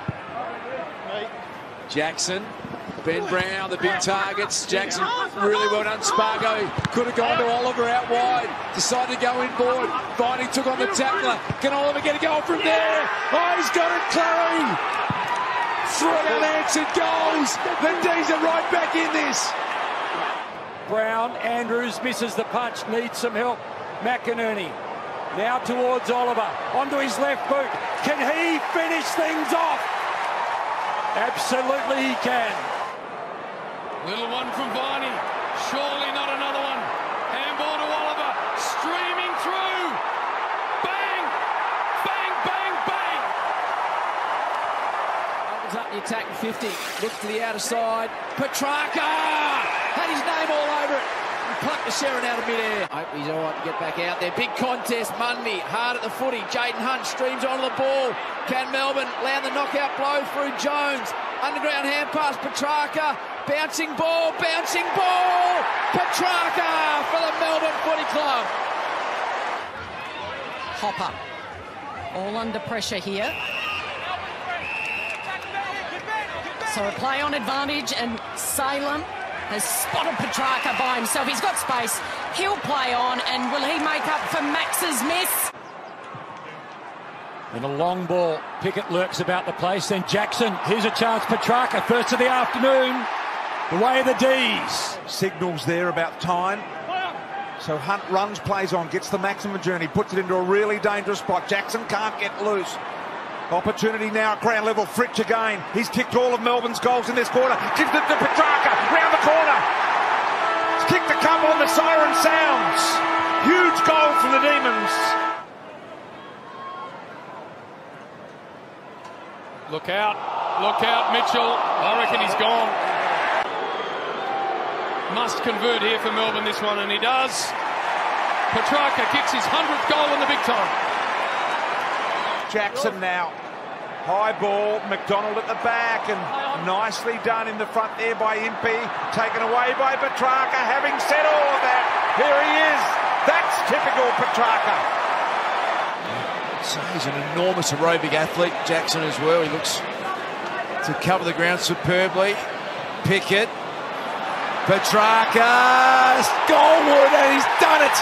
Jackson, Ben Brown, the big targets. Jackson really well done. Spargo could have gone to Oliver out wide. Decided to go inboard. Viney took on the tackler. Can Oliver get a goal from there? Oh, he's got it, Clary. 3 unanswered goals. The D's are right back in this.
Brown, Andrews misses the punch, needs some help. McInerney now towards Oliver, onto his left boot. Can he finish things off? Absolutely he can.
Little one from Viney. Surely not another one. Handball to Oliver. Streaming through. Bang! Bang, bang, bang!
Opens up the attack in 50. Looks to the outer side. Petrarca! Had his name all over it. plucked the Sharon out of mid-air. Hope he's all right to get back out there. Big contest, Mundy, hard at the footy. Jaden Hunt streams onto the ball. Can Melbourne land the knockout blow through Jones? Underground hand pass, Petrarca. Bouncing ball. Petrarca for the Melbourne Footy Club.
Hopper. All under pressure here. So a play on advantage, and Salem has spotted Petrarca by himself. He's got space. He'll play on, and will he make up for Max's miss?
And a long ball. Pickett lurks about the place. Then Jackson. Here's a chance. Petrarca, first of the afternoon. The way of the D's.
Signals there about time. So Hunt runs, plays on, gets the maximum journey, puts it into a really dangerous spot. Jackson can't get loose. Opportunity now at ground level. Fritsch again. He's kicked all of Melbourne's goals in this quarter. Gives it to Petrarca round the corner. He's kicked the cup on, the siren sounds. Huge goal for the Demons.
Look out, Mitchell. I reckon he's gone. Must convert here for Melbourne this one, and he does. Petrarca kicks his 100th goal in the big time.
Jackson now. High ball, McDonald at the back, and nicely done in the front there by Impey. Taken away by Petrarca. Having said all of that, here he is. That's typical Petrarca.
So he's an enormous aerobic athlete, Jackson as well. He looks to cover the ground superbly. Pickett. Petrarca. Goalwood, and he's done it.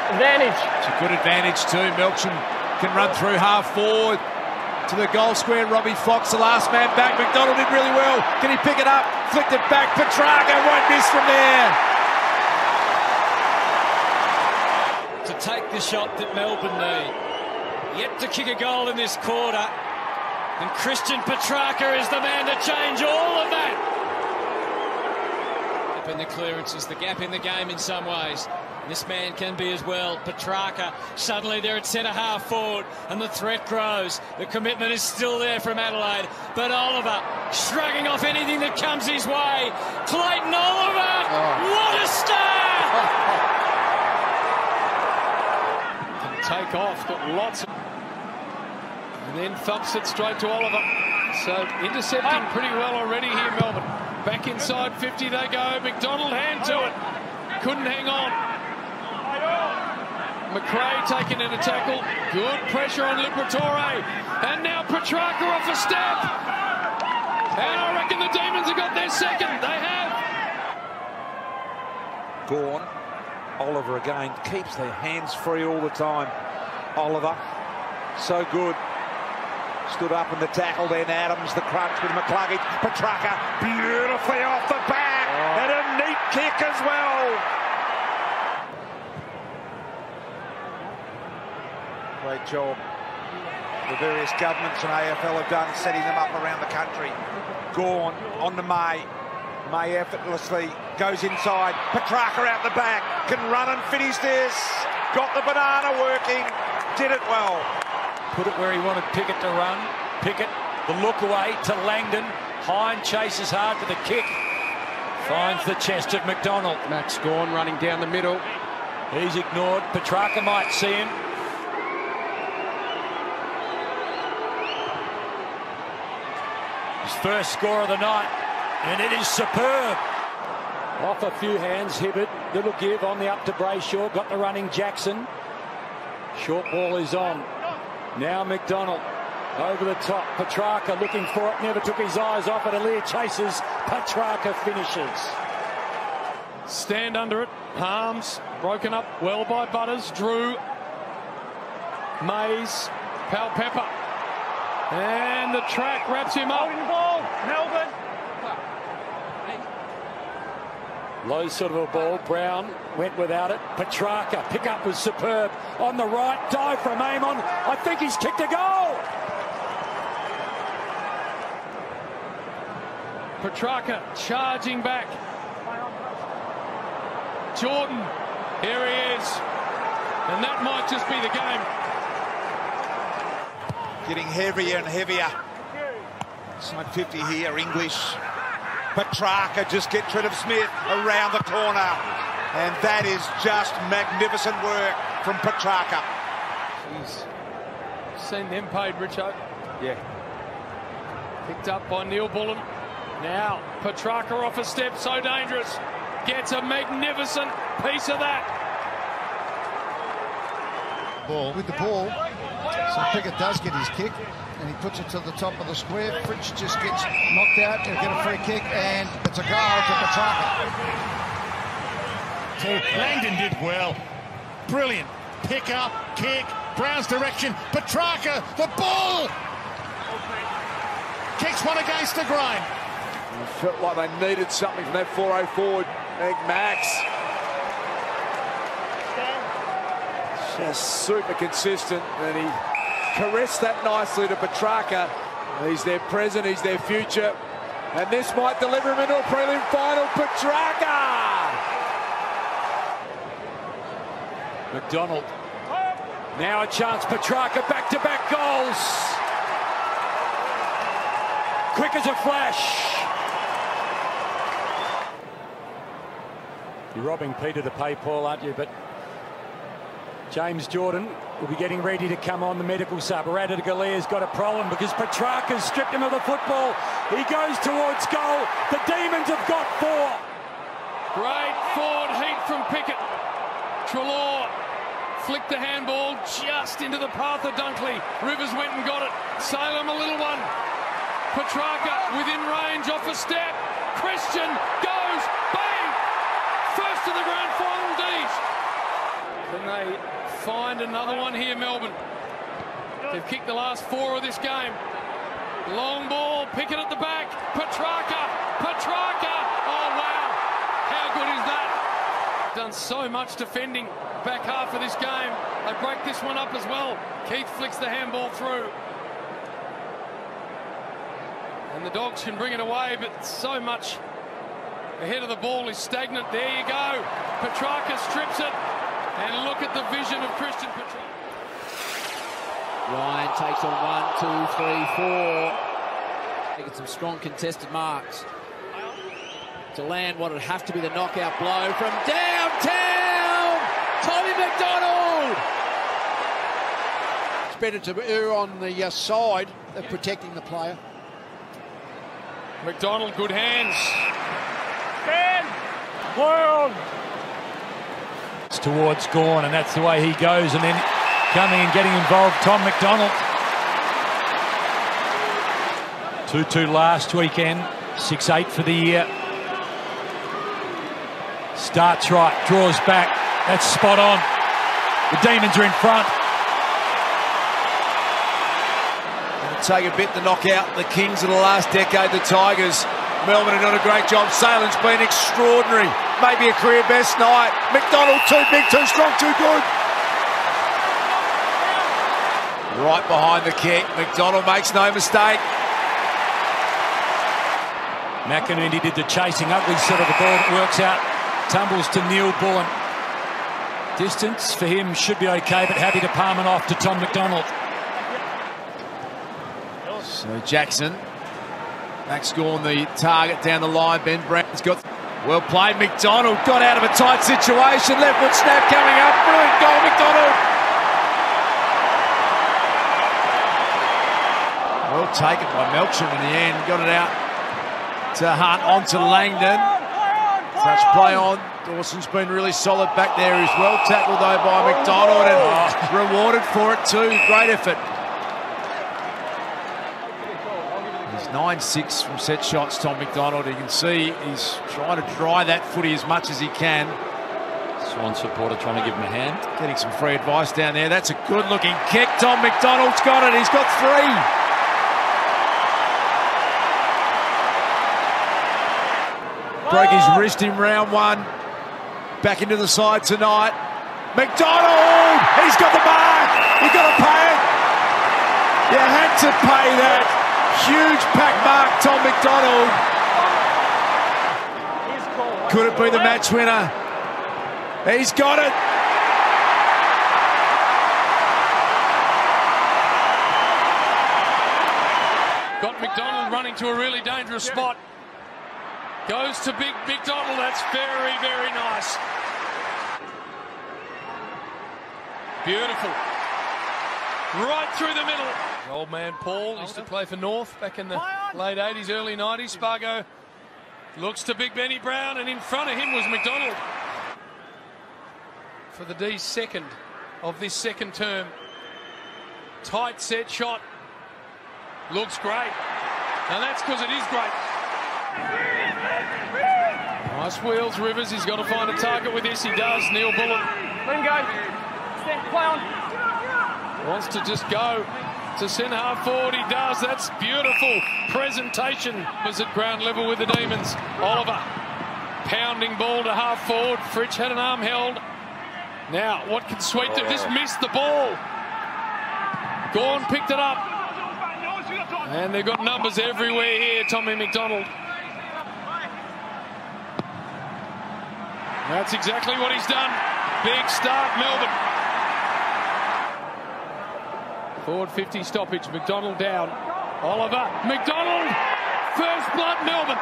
Advantage.
It's a good advantage too. Melksham can run through half forward to the goal square. Robbie Fox, the last man back. McDonald did really well. Can he pick it up? Flicked it back. Petrarca won't miss from there.
To take the shot that Melbourne need. Yet to kick a goal in this quarter. And Christian Petrarca is the man to change all of that. Up in the clearances, the gap in the game in some ways. This man can be as well. Petrarca, suddenly they're at centre-half forward, and the threat grows. The commitment is still there from Adelaide, but Oliver shrugging off anything that comes his way. Clayton Oliver, what a start!
Can take off, got lots of... And then thumps it straight to Oliver. So intercepting pretty well already here, Melbourne. Back inside 50 they go. McDonald hand to it. Couldn't hang on. McRae taking in a tackle. Good pressure on Liberatore. And now Petrarca off a step. And I reckon the Demons have got their second. They have.
Gawn. Oliver again keeps their hands free all the time. Oliver, so good. Stood up in the tackle, then Adams, the crunch with McCluggage. Petrarca beautifully off the back. And a neat kick as well. Great job. The various governments and AFL have done setting them up around the country. Gawn on to May. May effortlessly goes inside. Petrarca out the back. Can run and finish this. Got the banana working. Did it well.
Put it where he wanted Pickett to run. Pickett, the look away to Langdon. Hine chases hard for the kick. Finds the chest of McDonald.
Max Gawn running down the middle.
He's ignored. Petrarca might see him. His first score of the night, and it is superb. Off a few hands, Hibbert. Little give on the up to Brayshaw. Got the running Jackson. Short ball is on. Now McDonald over the top. Petrarca looking for it. Never took his eyes off it. Alir chases. Petrarca finishes.
Stand under it. Harms broken up well by Butters. Drew. Mays. Pepper. And the track wraps him up.
Ball, Melbourne.
Low sort of a ball. Brown went without it. Petrarca, pick up was superb. On the right, dive from Amon. I think he's kicked a goal.
Petrarca charging back. Jordan, here he is. And that might just be the game.
Getting heavier and heavier. Side 50 here, English. Petrarca just gets rid of Smith around the corner. And that is just magnificent work from Petrarca.
He's seen them paid, Richo.
Yeah.
Picked up by Neil Bullen. Now, Petrarca off a step, so dangerous. Gets a magnificent piece of that.
Ball. With the ball, so Pickett does get his kick, and he puts it to the top of the square. Fritsch just gets knocked out. He'll get a free kick, and it's a goal to Petrarca.
So Langdon did well. Brilliant. Pick up, kick, Brown's direction. Petrarca, the ball! Kicks one against the grain.
It felt like they needed something from that 4-0 forward, Meg Max. Just super consistent, and he caressed that nicely to Petrarca. He's their present, he's their future, and this might deliver him into a prelim final. Petrarca!
McDonald. Now a chance, Petrarca, back-to-back goals. Quick as a flash. You're robbing Peter to pay Paul, aren't you? But James Jordan will be getting ready to come on the medical sub. Arada Galea's got a problem because Petrarca's stripped him of the football. He goes towards goal. The Demons have got 4.
Great forward heat from Pickett. Treloar flicked the handball just into the path of Dunkley. Rivers went and got it. Salem a little one. Petrarca within range off a step. Christian goes, bang! First to the grand final, D's. Can they find another one here, Melbourne? They've kicked the last 4 of this game. Long ball, Pickett at the back. Petrarca! Oh, wow! How good is that? Done so much defending back half of this game. They break this one up as well. Keith flicks the handball through. And the Dogs can bring it away, but so much ahead of the ball is stagnant. There you go. Petrarca strips it. And look at the vision of Christian Petrarca.
Ryan takes on 1, 2, 3, 4. Making some strong contested marks. To land what would have to be the knockout blow from downtown. Tommy McDonald.
It's better to err on the side of protecting the player.
McDonald, good hands.
World. It's towards Gawn, and that's the way he goes. And then coming and getting involved, Tom McDonald. 2-2 last weekend, 6-8 for the year. Starts right, draws back. That's spot on. The Demons are in front.
It'll take a bit to knock out the Kings of the last decade, the Tigers. Melbourne have done a great job. Salen's been extraordinary. Maybe a career best night. McDonald too big, too strong, too good. Right behind the kick. McDonald makes no mistake.
McInerney did the chasing, ugly set of the ball that works out. Tumbles to Neil Bullen. Distance for him should be okay, but happy to palm it off to Tom McDonald.
So Jackson. Max Gawn the target down the line. Ben Brown's got... Well played, McDonald. Got out of a tight situation. Left foot snap coming up. Brilliant goal, McDonald. Well taken by Melcham in the end. Got it out to Hunt, on to Langdon. Touch play on. Dawson's been really solid back there. He's well tackled though by McDonald and rewarded for it too. Great effort. He's 9-6 from set shots, Tom McDonald. You can see he's trying to dry that footy as much as he can.
Swan supporter trying to give him a hand.
Getting some free advice down there. That's a good looking kick. Tom McDonald's got it. He's got 3. Broke his wrist in round 1. Back into the side tonight. McDonald! He's got the mark! You've got to pay it! You had to pay that. Huge pack mark, Tom McDonald. Could it be the match winner? He's got it.
Got McDonald running to a really dangerous spot. Goes to Big McDonald. That's very, very nice. Beautiful. Right through the middle. Old man Paul used to play for North back in the late 80s, early 90s. Spargo looks to Big Benny Brown, and in front of him was McDonald. For the D's second of this second term. Tight set shot. Looks great. And that's because it is great. Nice wheels, Rivers. He's got to find a target with this. He does. Neil Bullen.
Let him go. Play on.
Wants to just go to centre half forward. He does. That's beautiful presentation. Was at ground level with the Demons. Oliver pounding ball to half forward. Fritsch had an arm held. Now, what can Sweet do? Just missed the ball. Gawn picked it up. And they've got numbers everywhere here, Tommy McDonald. That's exactly what he's done. Big start, Melbourne. Forward 50 stoppage, McDonald down. Oliver, McDonald, first blood, Melbourne.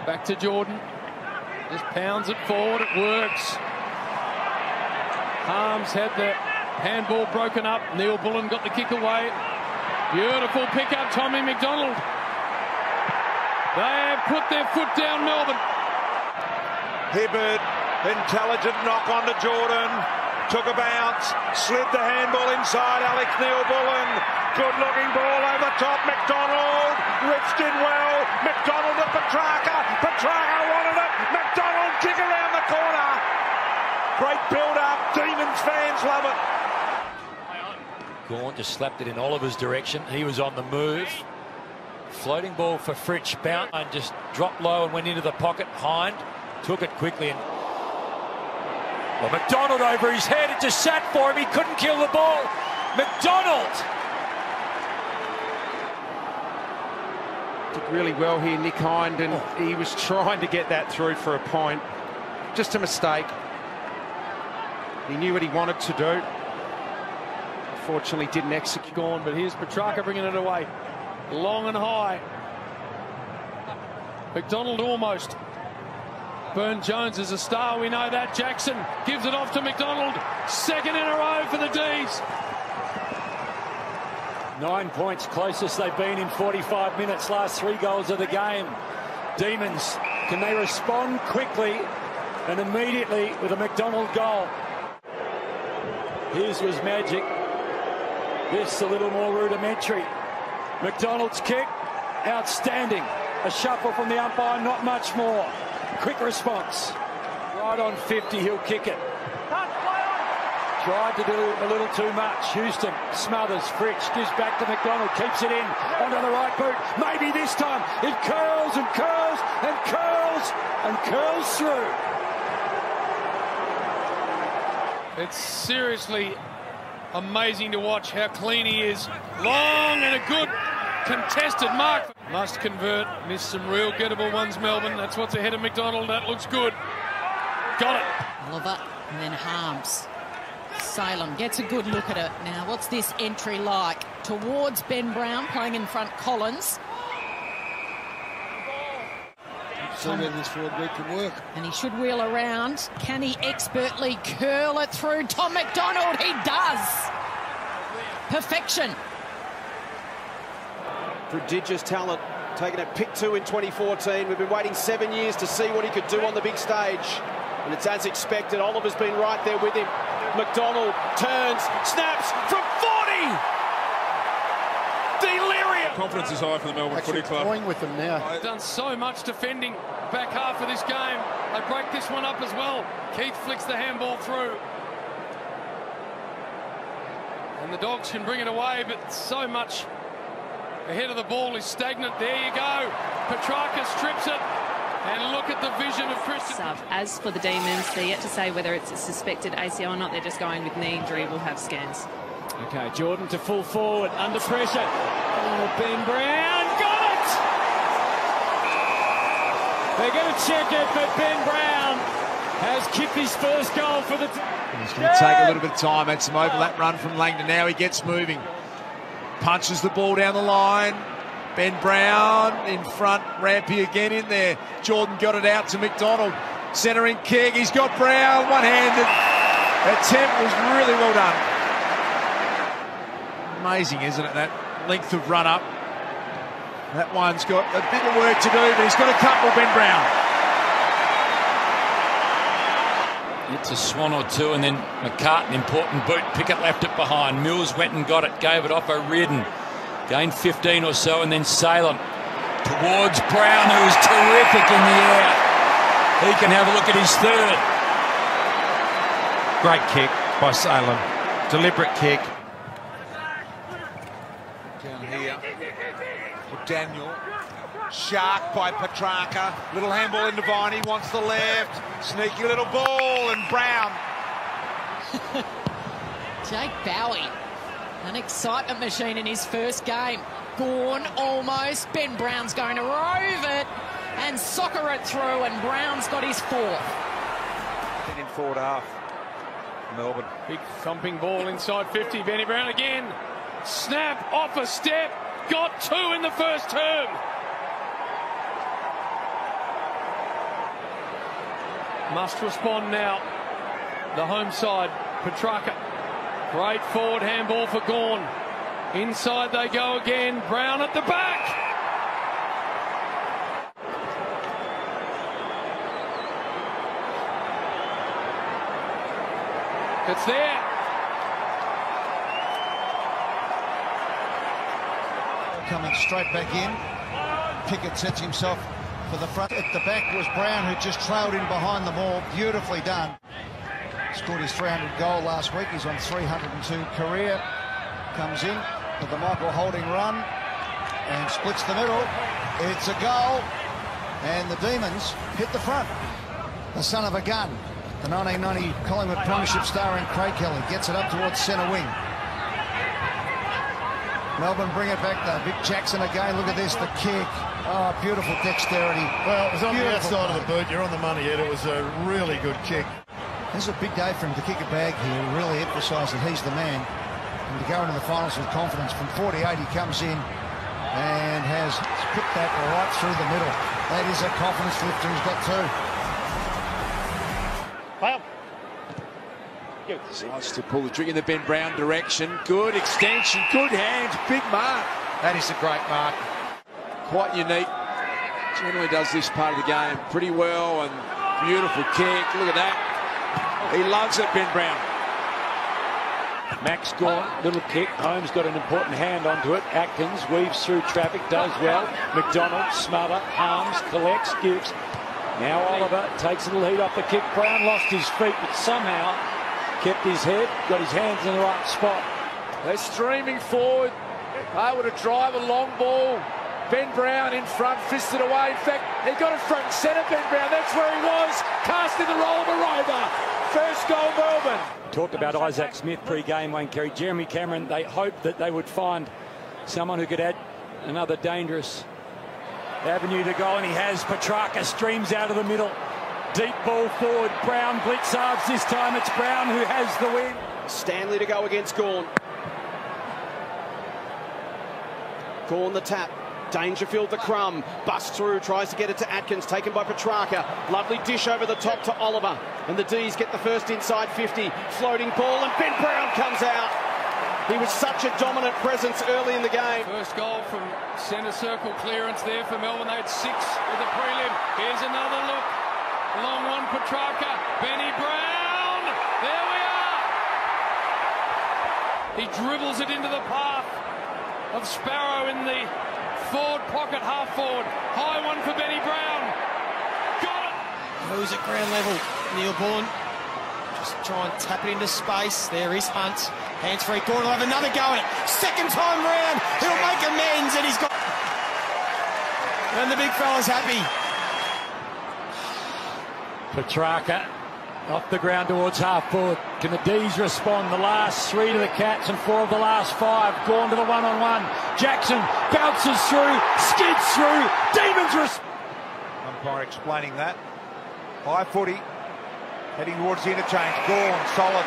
Back to Jordan. Just pounds it forward, it works. Harms had the handball broken up. Neil Bullen got the kick away. Beautiful pick-up, Tommy McDonald. They have put their foot down, Melbourne.
Hibberd, intelligent knock on to Jordan. Took a bounce, slid the handball inside Alex Neil Bullen. Good looking ball over the top. McDonald, Rich did well. McDonald to Petrarca. Petrarca wanted it. McDonald kick around the corner. Great build up. Demons fans love it.
Gawn just slapped it in Oliver's direction. He was on the move. Floating ball for Fritsch. Bounce and just dropped low and went into the pocket. Hind took it quickly and well, McDonald over his head. It just sat for him. He couldn't kill the ball. McDonald.
Did really well here, Nick Hind, and he was trying to get that through for a point. Just a mistake. He knew what he wanted to do. Unfortunately, didn't execute.
Gone, but here's Petrarca bringing it away. Long and high. McDonald almost. Burne-Jones is a star, we know that. Jackson gives it off to McDonald. Second in a row for the D's.
9 points, closest they've been in 45 minutes. Last 3 goals of the game. Demons, can they respond quickly and immediately with a McDonald goal? His was magic. This a little more rudimentary. McDonald's kick, outstanding. A shuffle from the umpire, not much more. Quick response. Right on 50, he'll kick it. Tried to do a little too much. Houston smothers. Fritsch gives back to McDonald. Keeps it in onto the right boot. Maybe this time it curls and curls and curls and curls through.
It's seriously amazing to watch how clean he is. Long and a good contested mark. Must convert. Missed some real gettable ones, Melbourne. That's what's ahead of McDonald. That looks good. Got it.
Oliver and then Harms. Salem gets a good look at it. Now, what's this entry like? Towards Ben Brown, playing in front Collins.
See whether this forward week can work.
And he should wheel around. Can he expertly curl it through Tom McDonald? He does. Perfection.
Prodigious talent, taken at pick 2 in 2014. We've been waiting 7 years to see what he could do on the big stage. And it's as expected. Oliver's been right there with him. McDonald turns, snaps from 40! Delirium!
Confidence is high for the Melbourne Footy Club.
Going with them now.
They've done so much defending back half of this game. They break this one up as well. Keith flicks the handball through. And the Dogs can bring it away, but so much ahead of the ball is stagnant. There you go. Petrarca strips it. And look at the vision of Christian.
As for the Demons, they're yet to say whether it's a suspected ACL or not. They're just going with knee injury. We'll have scans.
Okay, Jordan to full forward, under pressure. Oh, Ben Brown, got it! They're going to check it, but Ben Brown has kicked his first goal for the...
He's going to take a little bit of time. Had some overlap run from Langdon. Now he gets moving. Punches the ball down the line. Ben Brown in front, Rampy again in there. Jordan got it out to McDonald. Centering kick, he's got Brown, one-handed. Attempt was really well done. Amazing, isn't it, that length of run-up. That one's got a bit of work to do, but he's got a couple, Ben Brown.
It's a swan or two, and then McCartan, important boot. Pickett left it behind. Mills went and got it, gave it off O'Riordan. Gained 15 or so, and then Salem towards Brown, who was terrific in the air. He can have a look at his third.
Great kick by Salem. Deliberate kick.
Down here. Daniel. Shark by Petrarca. Little handball into Viney. Wants the left. Sneaky little ball. And Brown.
Jake Bowie. An excitement machine in his first game. Gawn almost. Ben Brown's going to rove it and soccer it through, and Brown's got his fourth.
In forward half. Melbourne.
Big thumping ball inside 50. Benny Brown again. Snap off a step. Got two in the first term. Must respond now. The home side, Petrarca. Great forward handball for Gawn. Inside they go again. Brown at the back. It's there.
Coming straight back in. Pickett sets himself for the front. At the back was Brown, who just trailed in behind them all. Beautifully done. Scored his 300 goal last week. He's on 302 career. Comes in with the Michael Holding run and splits the middle. It's a goal. And the Demons hit the front. The son of a gun. The 1990 Collingwood Premiership star in Craig Kelly gets it up towards centre wing. Melbourne bring it back though. Big Jackson again. Look at this, the kick. Oh, beautiful dexterity.
Well, it was on the outside
play.
of the boot. You're on the money, Ed. It was a really good kick.
This is a big day for him to kick a bag here. Really emphasise that he's the man. And to go into the finals with confidence. From 48, he comes in and has put that right through the middle. That is a confidence lifter. He's got two.
Well, decides to pull the trigger in the Ben Brown direction. Good extension, good hands, big mark.
That is a great mark.
Quite unique. Generally does this part of the game pretty well, and beautiful kick. Look at that. He loves it, Ben Brown.
Max Gawn, little kick. Holmes got an important hand onto it. Atkins weaves through traffic, does well. McDonald, smother, Harms, collects, gives. Now Oliver takes a little heat off the kick. Brown lost his feet, but somehow kept his head, got his hands in the right spot.
They're streaming forward, able to drive a long ball. Ben Brown in front, fisted away. In fact, he got it front and centre, Ben Brown. That's where he was, casting the roll of a rover. First goal, Melbourne.
Talked about Isaac Smith pre-game, Wayne Carey. Jeremy Cameron, they hoped that they would find someone who could add another dangerous avenue to goal, and he has. Petrarca streams out of the middle. Deep ball forward. Brown blitzards this time. It's Brown who has the win.
Stanley to go against Gawn. Gawn the tap. Dangerfield the crumb. Busts through, tries to get it to Atkins. Taken by Petrarca. Lovely dish over the top to Oliver. And the D's get the first inside 50. Floating ball, and Ben Brown comes out. He was such a dominant presence early in the game.
First goal from centre circle clearance there for Melbourne. They had 6 with the prelim. Here's another look. Long one, Petrarca. Benny Brown. There we are. He dribbles it into the path of Sparrow in the forward pocket, half forward. High one for Benny Brown. Got it.
Moves at ground level. Neil Bullen. Just try and tap it into space. There is Hunt. Hands free. Gordon will have another go at it. Second time round. He'll make amends, and he's got. And the big fella's happy.
Petrarca off the ground towards half forward. Can the D's respond? The last 3 to the Cats and 4 of the last 5. Gone to the one-on-one. Jackson bounces through, skids through. Demons respond.
Umpire explaining that. High footy. Heading towards the interchange. Gawn, solid.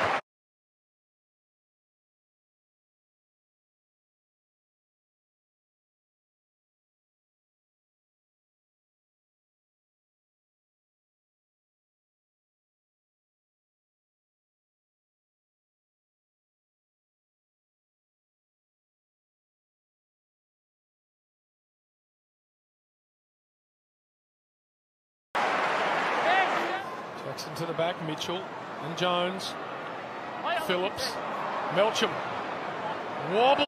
Jackson to the back, Mitchell and Jones. Phillips, Melcham, wobble.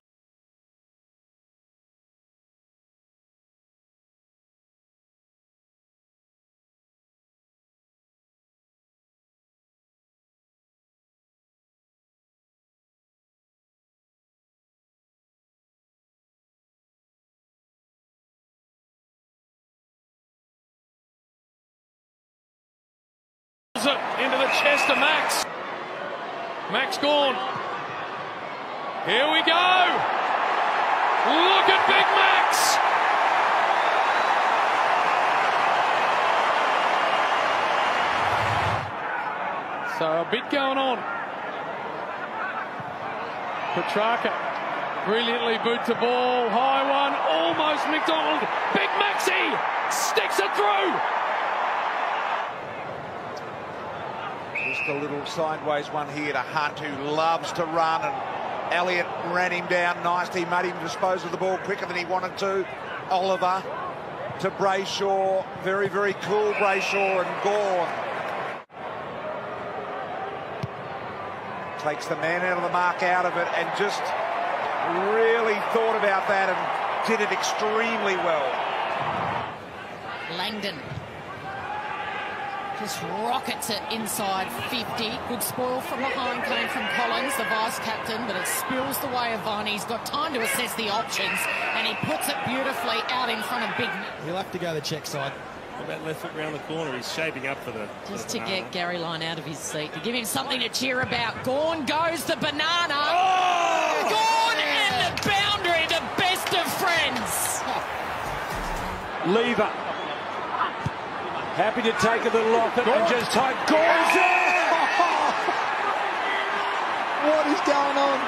Into the chest of Max. Max gone. Here we go. Look at Big Max. So a bit going on. Petrarca brilliantly boots the ball. High one. Almost McDonald. Big Maxi sticks it through.
Just a little sideways one here to Hunt, who loves to run, and Elliott ran him down nicely, made him dispose of the ball quicker than he wanted to. Oliver to Brayshaw, very, very cool Brayshaw, and Gawn takes the man out of the mark out of it, and just really thought about that and did it extremely well.
Langdon just rockets it inside 50. Good spoil from behind came from Collins, the vice-captain, but it spills the way of Viney. He's got time to assess the options, and he puts it beautifully out in front of Big Mac.
He'll have to go the check side.
That left foot round the corner, he's shaping up for the...
Just to get Gary Lyon out of his seat, to give him something to cheer about. Gawn goes the banana.
Oh!
Gawn and the boundary, the best of friends.
Lever. Happy to take a little off it and just type Gawn's there!
What is going on?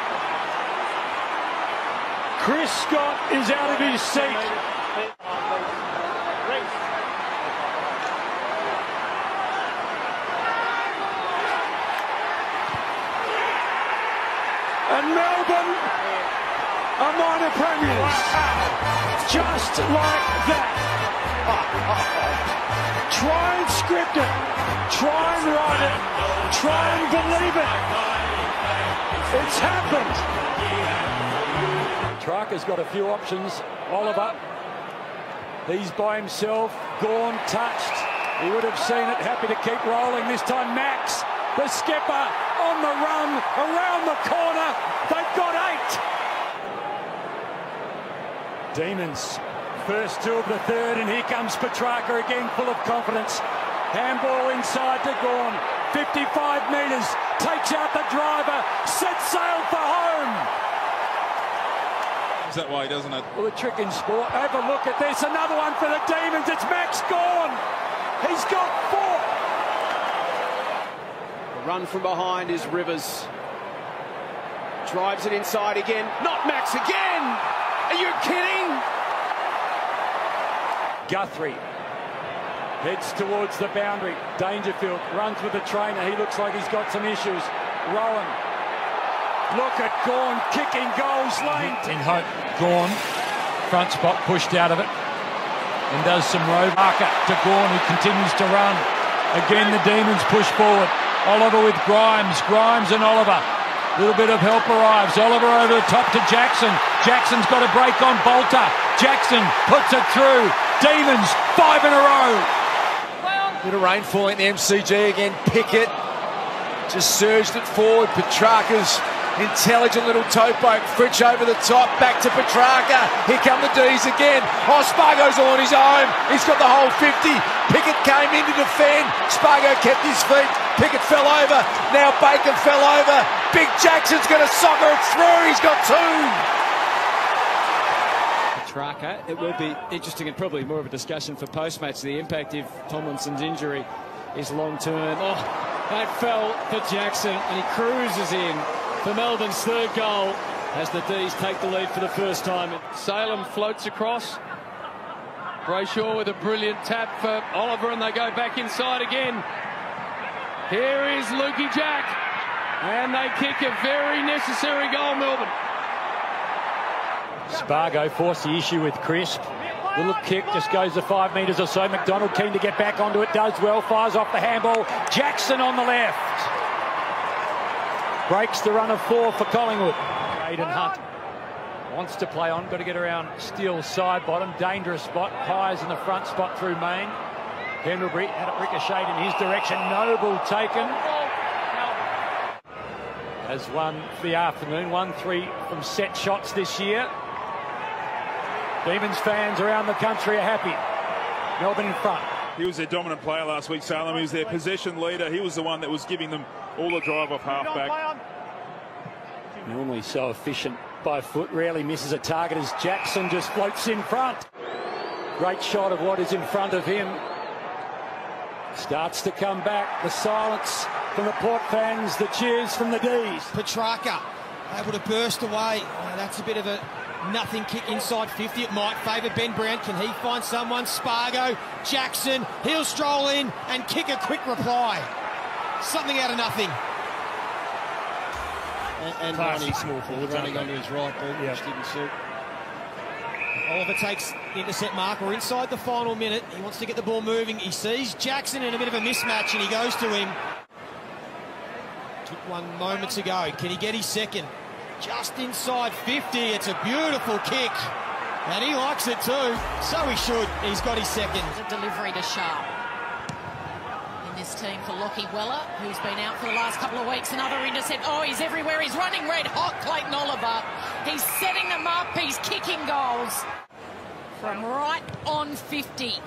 Chris Scott is out of his seat. And Melbourne are minor premiers. Just like that. Try and script it. Try and write it. Try and believe it. It's happened. Petrarca's got a few options. Oliver. He's by himself. Gawn touched. He would have seen it. Happy to keep rolling. This time Max, the skipper, on the run, around the corner. They've got 8. Demons. First two of the third, and here comes Petrarca again, full of confidence. Handball inside to Gawn. 55 metres. Takes out the driver. Sets sail for home.
Is that why he doesn't have...
Well, the trick in sport. Have a look at this. Another one for the Demons. It's Max Gawn. He's got 4.
The run from behind is Rivers. Drives it inside again. Not Max again. Are you kidding?
Guthrie heads towards the boundary. Dangerfield runs with the trainer. He looks like he's got some issues. Rowan. Look at Gawn kicking goals lane. In hope. Gawn. Front spot pushed out of it. And does some road. Marker to Gawn, who continues to run. Again, the Demons push forward. Oliver with Grimes. Grimes and Oliver. A little bit of help arrives. Oliver over the top to Jackson. Jackson's got a break on Bolter. Jackson puts it through. Demons, 5 in a row.
Bit of rain falling in the MCG again. Pickett just surged it forward. Petrarca's intelligent little towboat. Fritsch over the top. Back to Petrarca. Here come the D's again. Oh, Spargo's all on his own. He's got the whole 50. Pickett came in to defend. Spargo kept his feet. Pickett fell over. Now Bacon fell over. Big Jackson's going to soccer it through. He's got 2.
Petrarca. It will be interesting and probably more of a discussion for post-match, the impact if Tomlinson's injury is long-term. Oh, that fell for Jackson, and he cruises in for Melbourne's 3rd goal as the D's take the lead for the first time.
Salem floats across. Brayshaw with a brilliant tap for Oliver, and they go back inside again. Here is Lukey Jack, and they kick a very necessary goal, Melbourne.
Spargo forced the issue with Crisp. Little kick, just goes to 5 metres or so. McDonald keen to get back onto it, does well, fires off the handball. Jackson on the left. Breaks the run of 4 for Collingwood. Aiden Hunt wants to play on, got to get around Steele's side bottom. Dangerous spot, Pies in the front spot through Main. Pendlebury had it ricocheted in his direction. Noble taken. Has won for the afternoon, 1-3 from set shots this year. Demons fans around the country are happy. Melbourne in front.
He was their dominant player last week, Salem. He was their possession leader. He was the one that was giving them all the drive off halfback.
Normally so efficient by foot, rarely misses a target as Jackson just floats in front. Great shot of what is in front of him. Starts to come back. The silence from the Port fans, the cheers from the D's.
Petrarca able to burst away. That's a bit of a nothing kick inside 50. It might favour Ben Brown. Can he find someone? Spargo, Jackson, he'll stroll in and kick a quick reply. Something out of nothing.
And running small forward, running onto his right boot, which didn't suit.
Oliver takes intercept mark. We're inside the final minute. He wants to get the ball moving. He sees Jackson in a bit of a mismatch and he goes to him. Took one moments ago. Can he get his second? Just inside 50. It's a beautiful kick. And he likes it too. So he should. He's got his second.
A delivery to Sharp. In this team for Lockie Weller, who's been out for the last couple of weeks. Another intercept. Oh, he's everywhere. He's running red hot, Clayton Oliver. He's setting them up. He's kicking goals from right on 50. He's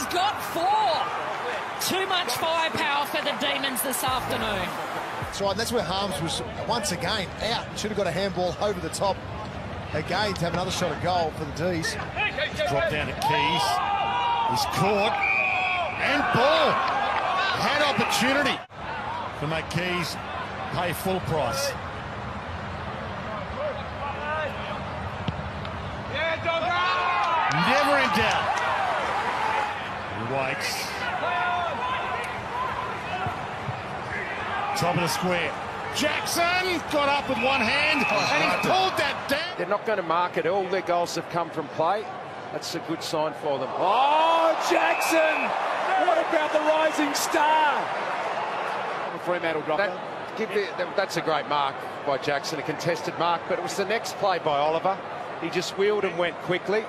got 4. Too much firepower for the Demons this afternoon.
That's right, and that's where Harms was once again out. Should have got a handball over the top again to have another shot at goal for the D's.
Drop down to Keys. He's caught. And ball. Had opportunity to make Keys pay full price. Never in doubt. He waits. Top of the square. Jackson got up with one hand and he pulled that down.
They're not going to mark it. All their goals have come from play. That's a good sign for them. Oh, Jackson! What about the rising star?
Fremantle drop
that's a great mark by Jackson, a contested mark, but it was the next play by Oliver. He just wheeled and went quickly,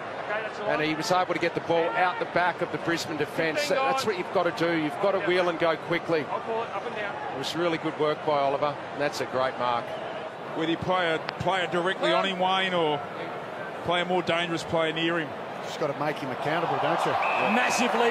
and he was able to get the ball out the back of the Brisbane defence. That's what you've got to do. You've got to wheel and go quickly. It was really good work by Oliver, and that's a great mark.
Whether you play a player directly on him, Wayne, or play a more dangerous player near him.
Just got to make him accountable, don't you?
Massively.